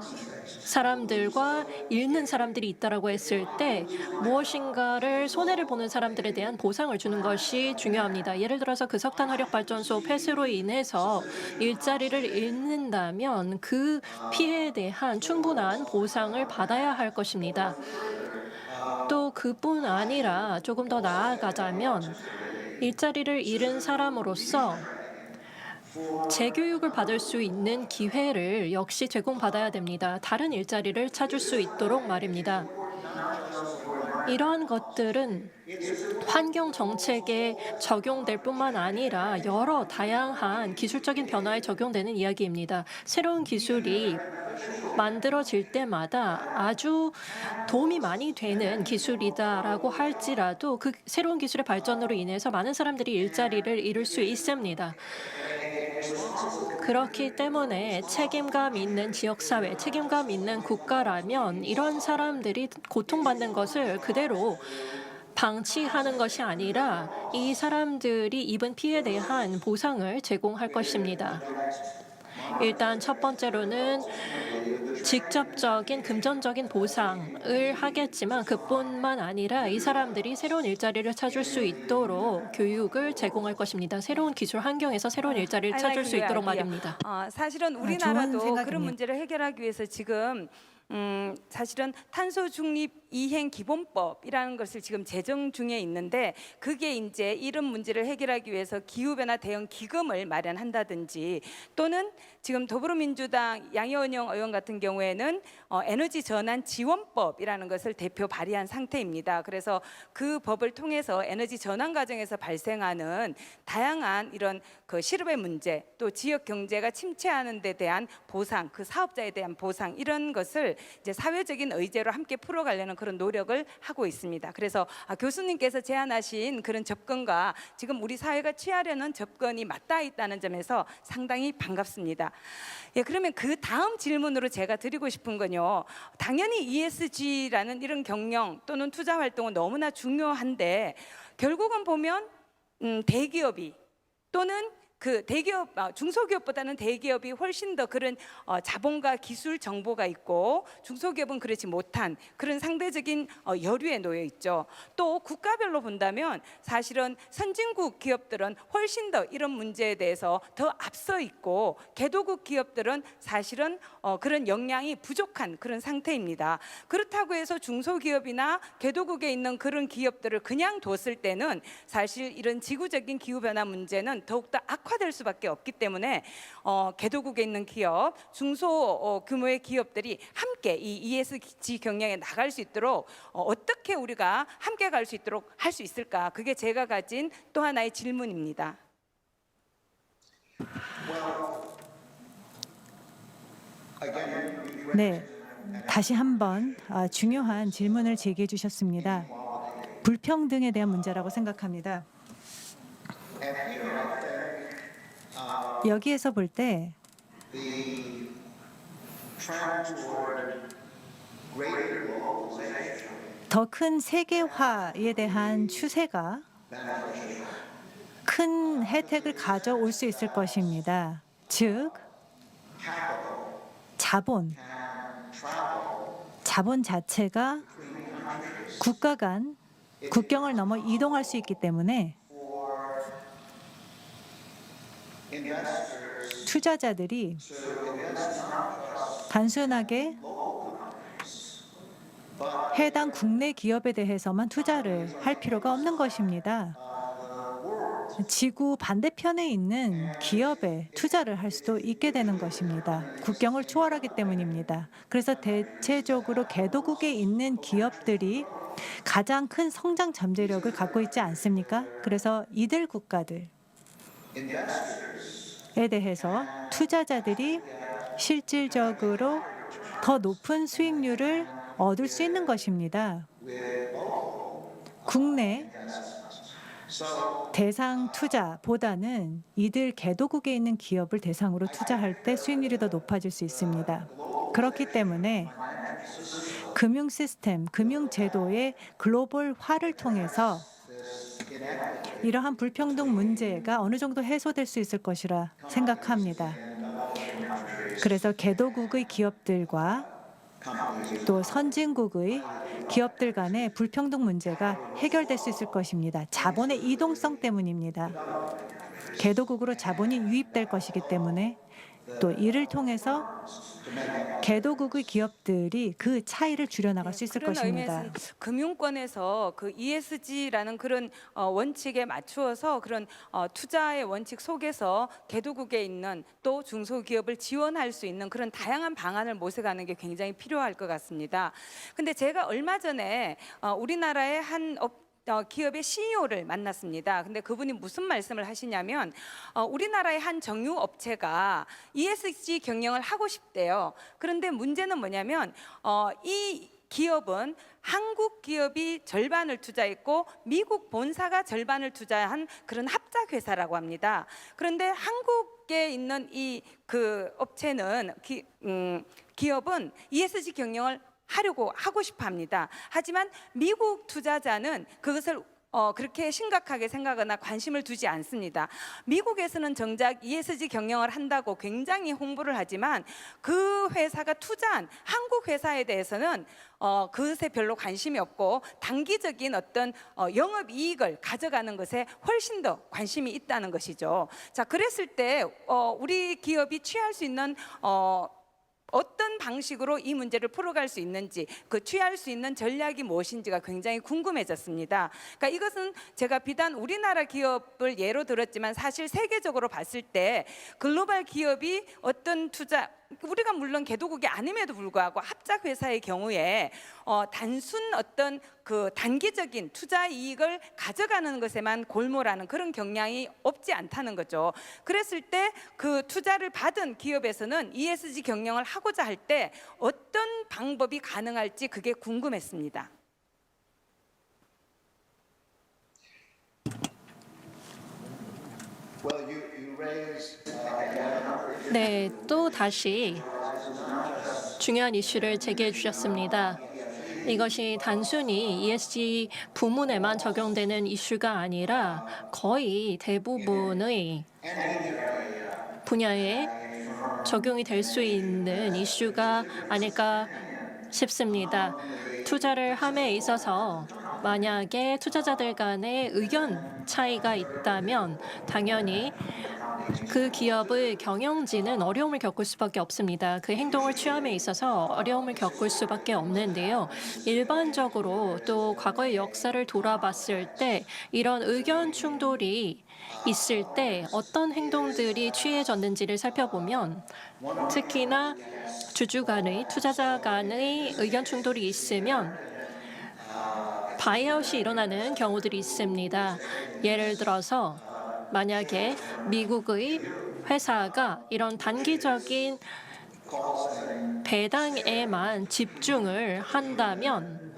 사람들과 잃는 사람들이 있다라고 했을 때 무엇인가를 손해를 보는 사람들에 대한 보상을 주는 것이 중요합니다. 예를 들어서 그 석탄화력 발전소 폐쇄로 인해서 일자리를 잃는다면 그 피해에 대한 충분한 보상을 받아야 할 것입니다. 또 그뿐 아니라 조금 더 나아가자면 일자리를 잃은 사람으로서 재교육을 받을 수 있는 기회를 역시 제공받아야 됩니다. 다른 일자리를 찾을 수 있도록 말입니다. 이러한 것들은 환경 정책에 적용될 뿐만 아니라 여러 다양한 기술적인 변화에 적용되는 이야기입니다. 새로운 기술이 만들어질 때마다 아주 도움이 많이 되는 기술이다라고 할지라도 그 새로운 기술의 발전으로 인해서 많은 사람들이 일자리를 잃을 수 있습니다. 그렇기 때문에 책임감 있는 지역사회, 책임감 있는 국가라면 이런 사람들이 고통받는 것을 그대로 방치하는 것이 아니라 이 사람들이 입은 피해에 대한 보상을 제공할 것입니다. 일단 첫 번째로는 직접적인 금전적인 보상을 하겠지만 그뿐만 아니라 이 사람들이 새로운 일자리를 찾을 수 있도록 교육을 제공할 것입니다. 새로운 기술 환경에서 새로운 일자리를 I 찾을 like 수 your 있도록 idea. 말입니다. 사실은 좋은 우리나라도 생각입니다. 그런 문제를 해결하기 위해서 지금 사실은 탄소 중립 이행 기본법이라는 것을 지금 제정 중에 있는데 그게 이제 이런 문제를 해결하기 위해서 기후 변화 대응 기금을 마련한다든지 또는 지금 더불어민주당 양여은영 의원 같은 경우에는 에너지 전환 지원법이라는 것을 대표 발의한 상태입니다. 그래서 그 법을 통해서 에너지 전환 과정에서 발생하는 다양한 이런 그 실업의 문제 또 지역 경제가 침체하는 데 대한 보상, 그 사업자에 대한 보상 이런 것을 이제 사회적인 의제로 함께 풀어가려는 그런 노력을 하고 있습니다. 그래서 교수님께서 제안하신 그런 접근과 지금 우리 사회가 취하려는 접근이 맞닿아 있다는 점에서 상당히 반갑습니다. 예, 그러면 그 다음 질문으로 제가 드리고 싶은 건요. 당연히 ESG라는 이런 경영 또는 투자 활동은 너무나 중요한데 결국은 보면 대기업이 또는 그 대기업, 중소기업보다는 대기업이 훨씬 더 그런 자본과 기술 정보가 있고 중소기업은 그렇지 못한 그런 상대적인 여류에 놓여 있죠. 또 국가별로 본다면 사실은 선진국 기업들은 훨씬 더 이런 문제에 대해서 더 앞서 있고 개도국 기업들은 사실은 그런 역량이 부족한 그런 상태입니다. 그렇다고 해서 중소기업이나 개도국에 있는 그런 기업들을 그냥 뒀을 때는 사실 이런 지구적인 기후변화 문제는 더욱더 악화될 수밖에 없기 때문에 개도국에 있는 기업, 중소 규모의 기업들이 함께 이 ESG 경영에 나갈 수 있도록 어떻게 우리가 함께 갈 수 있도록 할 수 있을까? 그게 제가 가진 또 하나의 질문입니다. 네, 다시 한번 중요한 질문을 제기해 주셨습니다. 불평등에 대한 문제라고 생각합니다. 여기에서 볼 때 더 큰 세계화에 대한 추세가 큰 혜택을 가져올 수 있을 것입니다. 즉, 자본 자체가 국가 간 국경을 넘어 이동할 수 있기 때문에 투자자들이 단순하게 해당 국내 기업에 대해서만 투자를 할 필요가 없는 것입니다. 지구 반대편에 있는 기업에 투자를 할 수도 있게 되는 것입니다. 국경을 초월하기 때문입니다. 그래서 대체적으로 개도국에 있는 기업들이 가장 큰 성장 잠재력을 갖고 있지 않습니까? 그래서 이들 국가들에 대해서 투자자들이 실질적으로 더 높은 수익률을 얻을 수 있는 것입니다. 국내 대상 투자보다는 이들 개도국에 있는 기업을 대상으로 투자할 때 수익률이 더 높아질 수 있습니다. 그렇기 때문에 금융 시스템, 금융 제도의 글로벌화를 통해서 이러한 불평등 문제가 어느 정도 해소될 수 있을 것이라 생각합니다. 그래서 개도국의 기업들과 또 선진국의 기업들 간의 불평등 문제가 해결될 수 있을 것입니다. 자본의 이동성 때문입니다. 개도국으로 자본이 유입될 것이기 때문에 또 이를 통해서 개도국의 기업들이 그 차이를 줄여나갈 수 있을 그런 것입니다. 의미에서 금융권에서 그 ESG라는 그런 원칙에 맞추어서 그런 투자의 원칙 속에서 개도국에 있는 또 중소기업을 지원할 수 있는 그런 다양한 방안을 모색하는 게 굉장히 필요할 것 같습니다. 근데 제가 얼마 전에 우리나라의 한 기업의 CEO를 만났습니다. 근데 그분이 무슨 말씀을 하시냐면 우리나라의 한 정유 업체가 ESG 경영을 하고 싶대요. 그런데 문제는 뭐냐면 이 기업은 한국 기업이 절반을 투자했고 미국 본사가 절반을 투자한 그런 합작 회사라고 합니다. 그런데 한국에 있는 이 그 업체는 기업은 ESG 경영을 하려고 하고 싶어 합니다. 하지만 미국 투자자는 그것을 그렇게 심각하게 생각하거나 관심을 두지 않습니다. 미국에서는 정작 ESG 경영을 한다고 굉장히 홍보를 하지만 그 회사가 투자한 한국 회사에 대해서는 그것에 별로 관심이 없고 단기적인 어떤 영업 이익을 가져가는 것에 훨씬 더 관심이 있다는 것이죠. 자, 그랬을 때 우리 기업이 취할 수 있는 어떤 방식으로 이 문제를 풀어갈 수 있는지, 그 취할 수 있는 전략이 무엇인지가 굉장히 궁금해졌습니다. 그러니까 이것은 제가 비단 우리나라 기업을 예로 들었지만 사실 세계적으로 봤을 때 글로벌 기업이 어떤 투자, 우리가 물론 개도국이 아님에도 불구하고 합작 회사의 경우에 단순 어떤 그 단기적인 투자 이익을 가져가는 것에만 골몰하는 그런 경향이 없지 않다는 거죠. 그랬을 때 그 투자를 받은 기업에서는 ESG 경영을 하고자 할 때 어떤 방법이 가능할지 그게 궁금했습니다. Well, you raised 네, 또 다시 중요한 이슈를 제기해 주셨습니다. 이것이 단순히 ESG 부문에만 적용되는 이슈가 아니라 거의 대부분의 분야에 적용이 될 수 있는 이슈가 아닐까 싶습니다. 투자를 함에 있어서 만약에 투자자들 간의 의견 차이가 있다면 당연히 그 기업의 경영진은 어려움을 겪을 수밖에 없습니다. 그 행동을 취함에 있어서 어려움을 겪을 수밖에 없는데요. 일반적으로 또 과거의 역사를 돌아봤을 때 이런 의견 충돌이 있을 때 어떤 행동들이 취해졌는지를 살펴보면 특히나 주주 간의 투자자 간의 의견 충돌이 있으면 바이아웃이 일어나는 경우들이 있습니다. 예를 들어서 만약에 미국의 회사가 이런 단기적인 배당에만 집중을 한다면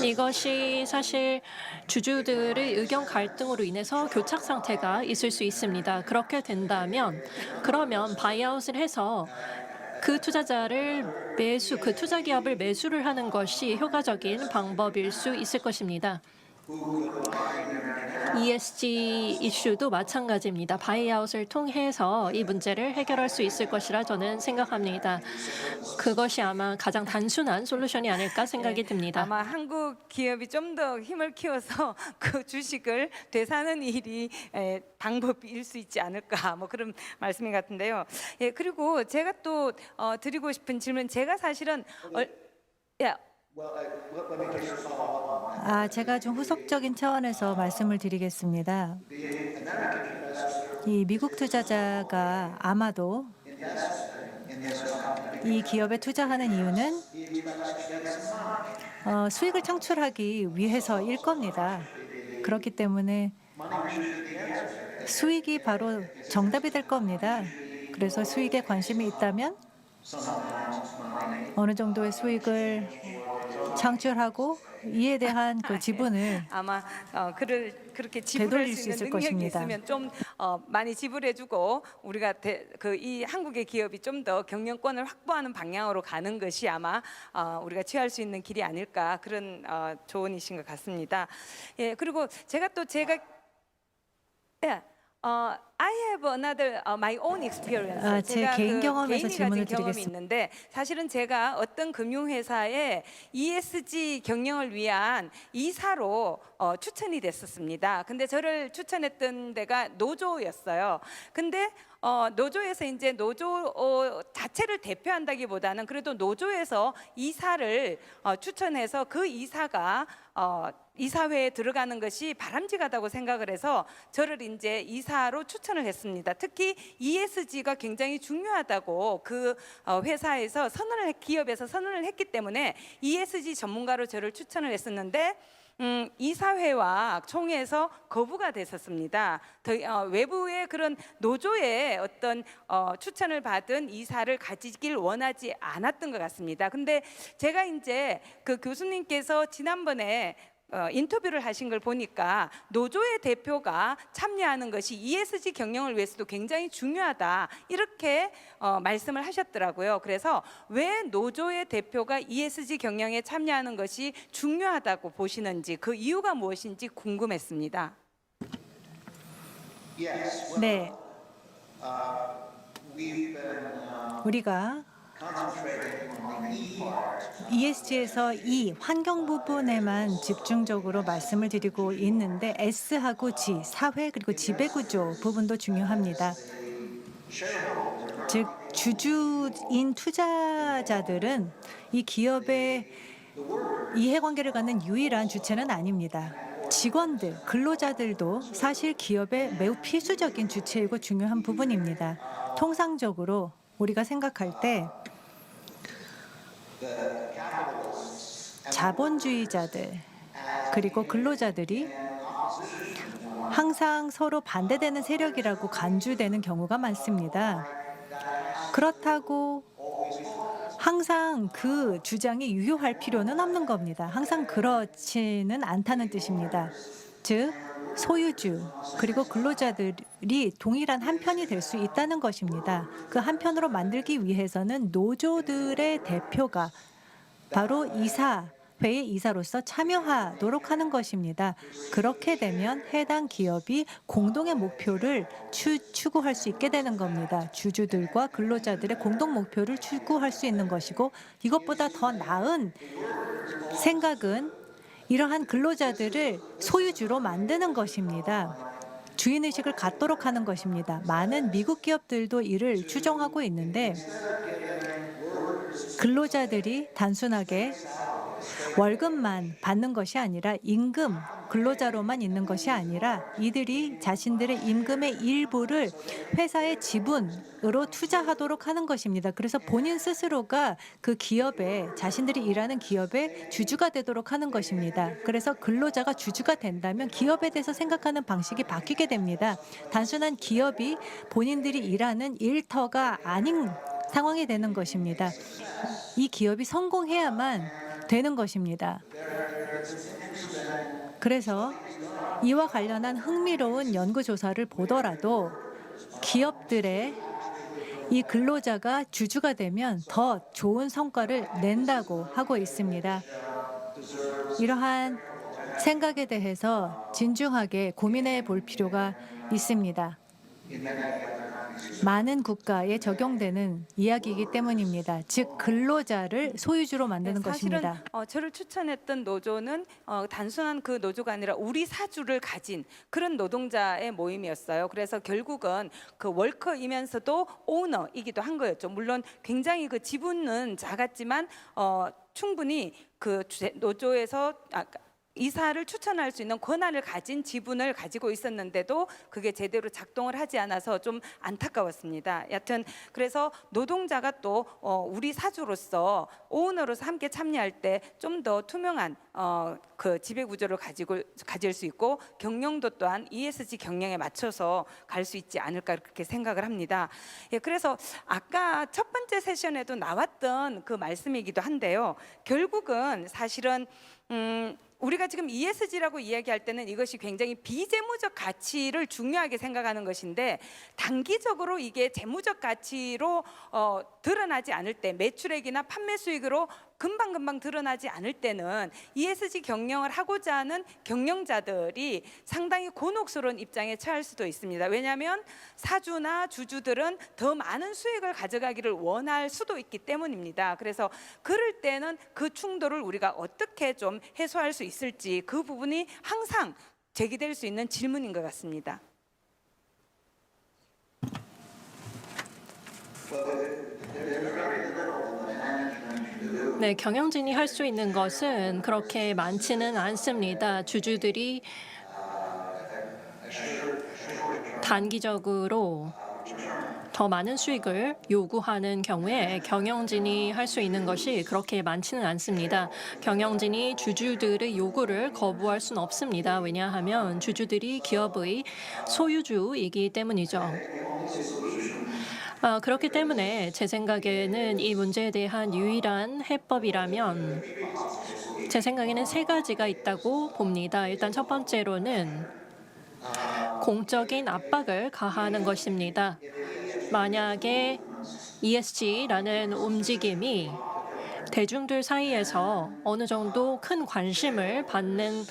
이것이 사실 주주들의 의견 갈등으로 인해서 교착 상태가 있을 수 있습니다. 그렇게 된다면 그러면 바이아웃을 해서 그 투자자를 그 투자 기업을 매수를 하는 것이 효과적인 방법일 수 있을 것입니다. ESG 이슈도 마찬가지입니다. 바이아웃을 통해서 이 문제를 해결할 수 있을 것이라 저는 생각합니다. 그것이 아마 가장 단순한 솔루션이 아닐까 생각이 듭니다. 아마 한국 기업이 좀 더 힘을 키워서 그 주식을 되사는 일이 방법일 수 있지 않을까, 뭐 그런 말씀인 것 같은데요. 예, 그리고 제가 또 드리고 싶은 질문, 제가 사실은 제가 좀 후속적인 차원에서 말씀을 드리겠습니다. 이 미국 투자자가 아마도 이 기업에 투자하는 이유는 수익을 창출하기 위해서일 겁니다. 그렇기 때문에 수익이 바로 정답이 될 겁니다. 그래서 수익에 관심이 있다면 어느 정도의 수익을 창출하고 이에 대한 그 지분을 아마 그렇게 되돌릴 지불할 수 수 있는 있을 능력이 것입니다. 있으면 좀 많이 지불해주고 우리가 이 한국의 기업이 좀 더 경영권을 확보하는 방향으로 가는 것이 아마 우리가 취할 수 있는 길이 아닐까, 그런 조언이신 것 같습니다. 예, 그리고 제가 I have another my own experience. 제 제가 개인 그 경험에서 개인이 질문을 가진 경험이 드리겠습니다. 있는데, 사실은 제가 어떤 금융회사에 ESG 경영을 위한 이사로 추천이 됐었습니다. 근데 저를 추천했던 데가 노조였어요. 근데 노조에서 이제 노조 자체를 대표한다기보다는 그래도 노조에서 이사를 추천해서 그 이사가 이사회에 들어가는 것이 바람직하다고 생각을 해서 저를 이제 이사로 추천을 했습니다. 특히 ESG가 굉장히 중요하다고 그 회사에서 기업에서 선언을 했기 때문에 ESG 전문가로 저를 추천을 했었는데 이사회와 총회에서 거부가 됐었습니다. 외부의 그런 노조의 어떤 추천을 받은 이사를 가지길 원하지 않았던 것 같습니다. 근데 제가 이제 그 교수님께서 지난번에 인터뷰를 하신 걸 보니까 노조의 대표가 참여하는 것이 ESG 경영을 위해서도 굉장히 중요하다 이렇게 말씀을 하셨더라고요. 그래서 왜 노조의 대표가 ESG 경영에 참여하는 것이 중요하다고 보시는지 그 이유가 무엇인지 궁금했습니다. 네, 우리가 ESG에서 이 환경 부분에만 집중적으로 말씀을 드리고 있는데 S하고 G, 사회 그리고 지배구조 부분도 중요합니다. 즉 주주인 투자자들은 이 기업의 이해관계를 갖는 유일한 주체는 아닙니다. 직원들, 근로자들도 사실 기업의 매우 필수적인 주체이고 중요한 부분입니다. 통상적으로 우리가 생각할 때 자본주의자들 그리고 근로자들이 항상 서로 반대되는 세력이라고 간주되는 경우가 많습니다. 그렇다고 항상 그 주장이 유효할 필요는 없는 겁니다. 항상 그렇지는 않다는 뜻입니다. 즉 소유주 그리고 근로자들이 동일한 한 편이 될 수 있다는 것입니다. 그 한 편으로 만들기 위해서는 노조들의 대표가 바로 회의 이사로서 참여하도록 하는 것입니다. 그렇게 되면 해당 기업이 공동의 목표를 추구할 수 있게 되는 겁니다. 주주들과 근로자들의 공동 목표를 추구할 수 있는 것이고 이것보다 더 나은 생각은 이러한 근로자들을 소유주로 만드는 것입니다. 주인의식을 갖도록 하는 것입니다. 많은 미국 기업들도 이를 추종하고 있는데 근로자들이 단순하게 월급만 받는 것이 아니라 임금 근로자로만 있는 것이 아니라 이들이 자신들의 임금의 일부를 회사의 지분으로 투자하도록 하는 것입니다. 그래서 본인 스스로가 그 기업에 자신들이 일하는 기업의 주주가 되도록 하는 것입니다. 그래서 근로자가 주주가 된다면 기업에 대해서 생각하는 방식이 바뀌게 됩니다. 단순한 기업이 본인들이 일하는 일터가 아닌 상황이 되는 것입니다. 이 기업이 성공해야만 되는 것입니다. 그래서 이와 관련한 흥미로운 연구조사를 보더라도 기업들의 이 근로자가 주주가 되면 더 좋은 성과를 낸다고 하고 있습니다. 이러한 생각에 대해서 진중하게 고민해 볼 필요가 있습니다. 많은 국가에 적용되는 이야기이기 때문입니다. 즉 근로자를 소유주로 만드는 사실은 것입니다. 저를 추천했던 노조는 단순한 그 노조가 아니라 우리 사주를 가진 그런 노동자의 모임이었어요. 그래서 결국은 그 월커이면서도 오너이기도 한 거였죠. 물론 굉장히 그 지분은 작았지만 충분히 그 노조에서 이사를 추천할 수 있는 권한을 가진 지분을 가지고 있었는데도 그게 제대로 작동을 하지 않아서 좀 안타까웠습니다. 여튼 그래서 노동자가 또 우리 사주로서 오너로서 함께 참여할 때 좀 더 투명한 그 지배 구조를 가질 수 있고 경영도 또한 ESG 경영에 맞춰서 갈 수 있지 않을까 그렇게 생각을 합니다. 예, 그래서 아까 첫 번째 세션에도 나왔던 그 말씀이기도 한데요. 결국은 사실은 우리가 지금 ESG라고 이야기할 때는 이것이 굉장히 비재무적 가치를 중요하게 생각하는 것인데 단기적으로 이게 재무적 가치로 드러나지 않을 때 매출액이나 판매 수익으로 금방금방 드러나지 않을 때는 ESG 경영을 하고자 하는 경영자들이 상당히 곤혹스러운 입장에 처할 수도 있습니다. 왜냐하면 사주나 주주들은 더 많은 수익을 가져가기를 원할 수도 있기 때문입니다. 그래서 그럴 때는 그 충돌을 우리가 어떻게 좀 해소할 수 있을지 그 부분이 항상 제기될 수 있는 질문인 것 같습니다. 네, 경영진이 할 수 있는 것은 그렇게 많지는 않습니다. 주주들이 단기적으로 더 많은 수익을 요구하는 경우에 경영진이 할 수 있는 것이 그렇게 많지는 않습니다. 경영진이 주주들의 요구를 거부할 수는 없습니다. 왜냐하면 주주들이 기업의 소유주이기 때문이죠. 그렇기 때문에 제 생각에는 이 문제에 대한 유일한 해법이라면 제 생각에는 세 가지가 있다고 봅니다. 일단 첫 번째로는 공적인 압박을 가하는 것입니다. 만약에 ESG라는 움직임이 대중들 사이에서 어느 정도 큰 관심을 받는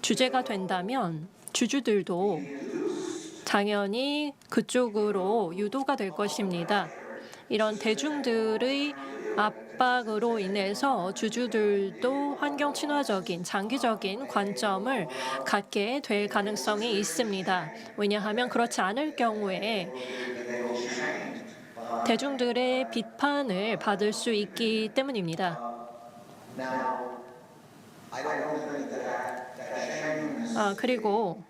주제가 된다면 주주들도 당연히 그쪽으로 유도가 될 것입니다. 이런 대중들의 압박으로 인해서 주주들도 환경 친화적인 장기적인 관점을 갖게 될 가능성이 있습니다. 왜냐하면 그렇지 않을 경우에 대중들의 비판을 받을 수 있기 때문입니다. 그리고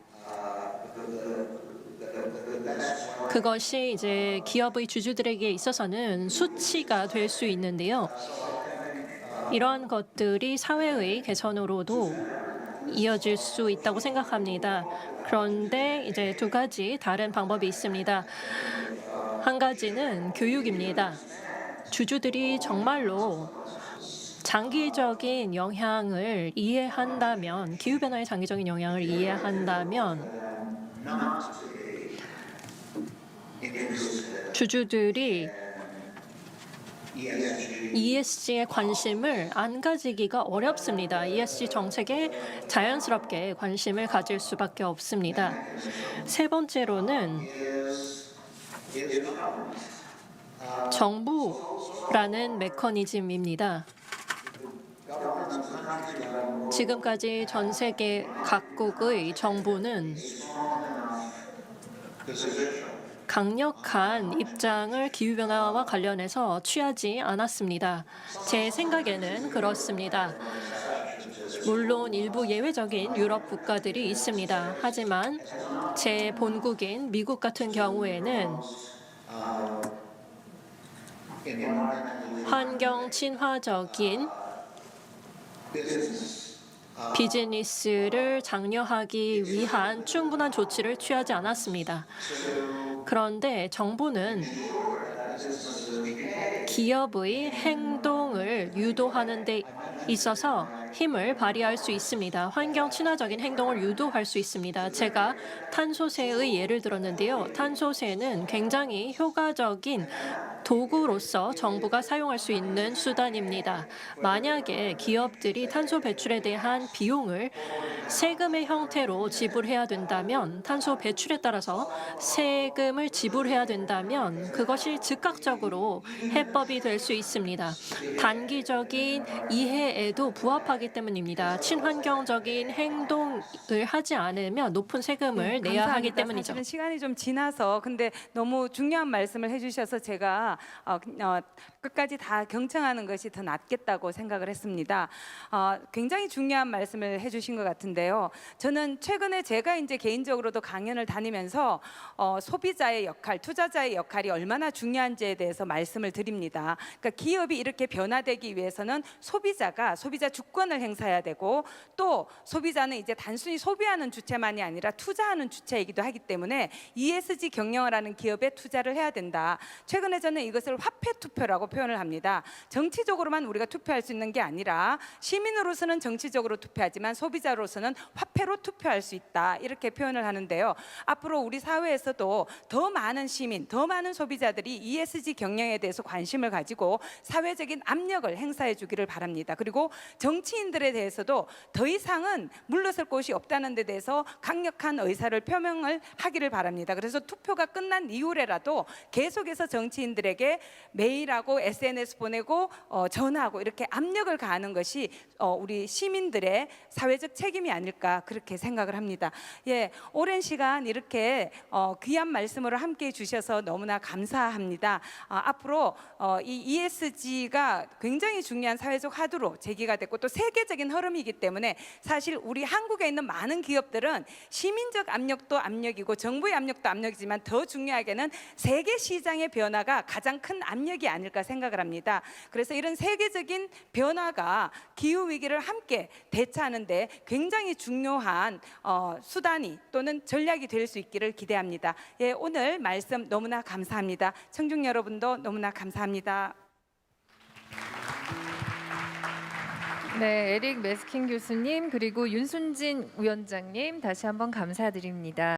그것이 이제 기업의 주주들에게 있어서는 수치가 될 수 있는데요. 이러한 것들이 사회의 개선으로도 이어질 수 있다고 생각합니다. 그런데 이제 두 가지 다른 방법이 있습니다. 한 가지는 교육입니다. 주주들이 정말로 장기적인 영향을 이해한다면, 기후변화의 장기적인 영향을 이해한다면 주주들이 ESG에 관심을 안 가지기가 어렵습니다. ESG 정책에 자연스럽게 관심을 가질 수밖에 없습니다. 세 번째로는 정부라는 메커니즘입니다. 지금까지 전 세계 각국의 정부는 강력한 입장을 기후변화와 관련해서 취하지 않았습니다. 제 생각에는 그렇습니다. 물론 일부 예외적인 유럽 국가들이 있습니다. 하지만 제 본국인 미국 같은 경우에는 환경 친화적인 비즈니스를 장려하기 위한 충분한 조치를 취하지 않았습니다. 그런데 정부는 기업의 행동을 유도하는 데 있어서 힘을 발휘할 수 있습니다. 환경 친화적인 행동을 유도할 수 있습니다. 제가 탄소세의 예를 들었는데요. 탄소세는 굉장히 효과적인 도구로서 정부가 사용할 수 있는 수단입니다. 만약에 기업들이 탄소 배출에 대한 비용을 세금의 형태로 지불해야 된다면, 탄소 배출에 따라서 세금을 지불해야 된다면 그것이 즉각적으로 해법이 될 수 있습니다. 단기적인 이해에도 부합하기 때문입니다. 친환경적인 행동을 하지 않으면 높은 세금을 내야 하기 감사합니다. 때문이죠. 사실은 시간이 좀 지나서 근데 너무 중요한 말씀을 해주셔서 제가 끝까지 다 경청하는 것이 더 낫겠다고 생각을 했습니다. 굉장히 중요한 말씀을 해주신 것 같은데요. 저는 최근에 제가 이제 개인적으로도 강연을 다니면서 소비자의 역할, 투자자의 역할이 얼마나 중요한지에 대해서 말씀을 드립니다. 그러니까 기업이 이렇게 변화되기 위해서는 소비자 주권을 행사해야 되고, 또 소비자는 이제 단순히 소비하는 주체만이 아니라 투자하는 주체이기도 하기 때문에 ESG 경영을 하는 기업에 투자를 해야 된다. 최근에 저는 이것을 화폐 투표라고 표현을 합니다. 정치적으로만 우리가 투표할 수 있는 게 아니라 시민으로서는 정치적으로 투표하지만 소비자로서는 화폐로 투표할 수 있다. 이렇게 표현을 하는데요. 앞으로 우리 사회에서도 더 많은 시민, 더 많은 소비자들이 ESG 경영에 대해서 관심을 가지고 사회적인 압력을 행사해 주기를 바랍니다. 그리고 정치인들에 대해서도 더 이상은 물러설 곳이 없다는 데 대해서 강력한 의사를 표명을 하기를 바랍니다. 그래서 투표가 끝난 이후에라도 계속해서 정치인들에게 메일하고 SNS 보내고 전화하고 이렇게 압력을 가하는 것이 우리 시민들의 사회적 책임이 아닐까 그렇게 생각을 합니다. 예, 오랜 시간 이렇게 귀한 말씀으로 함께해 주셔서 너무나 감사합니다. 앞으로 이 ESG가 굉장히 중요한 사회적 화두로 제기가 됐고 또 세계적인 흐름이기 때문에 사실 우리 한국에 있는 많은 기업들은 시민적 압력도 압력이고 정부의 압력도 압력이지만 더 중요하게는 세계 시장의 변화가 가장 큰 압력이 아닐까 생각을 합니다. 그래서 이런 세계적인 변화가 기후 위기를 함께 대처하는 데 굉장히 중요한 수단이 또는 전략이 될 수 있기를 기대합니다. 예, 오늘 말씀 너무나 감사합니다. 청중 여러분도 너무나 감사합니다. 네, 에릭 메스킨 교수님 그리고 윤순진 위원장님 다시 한번 감사드립니다.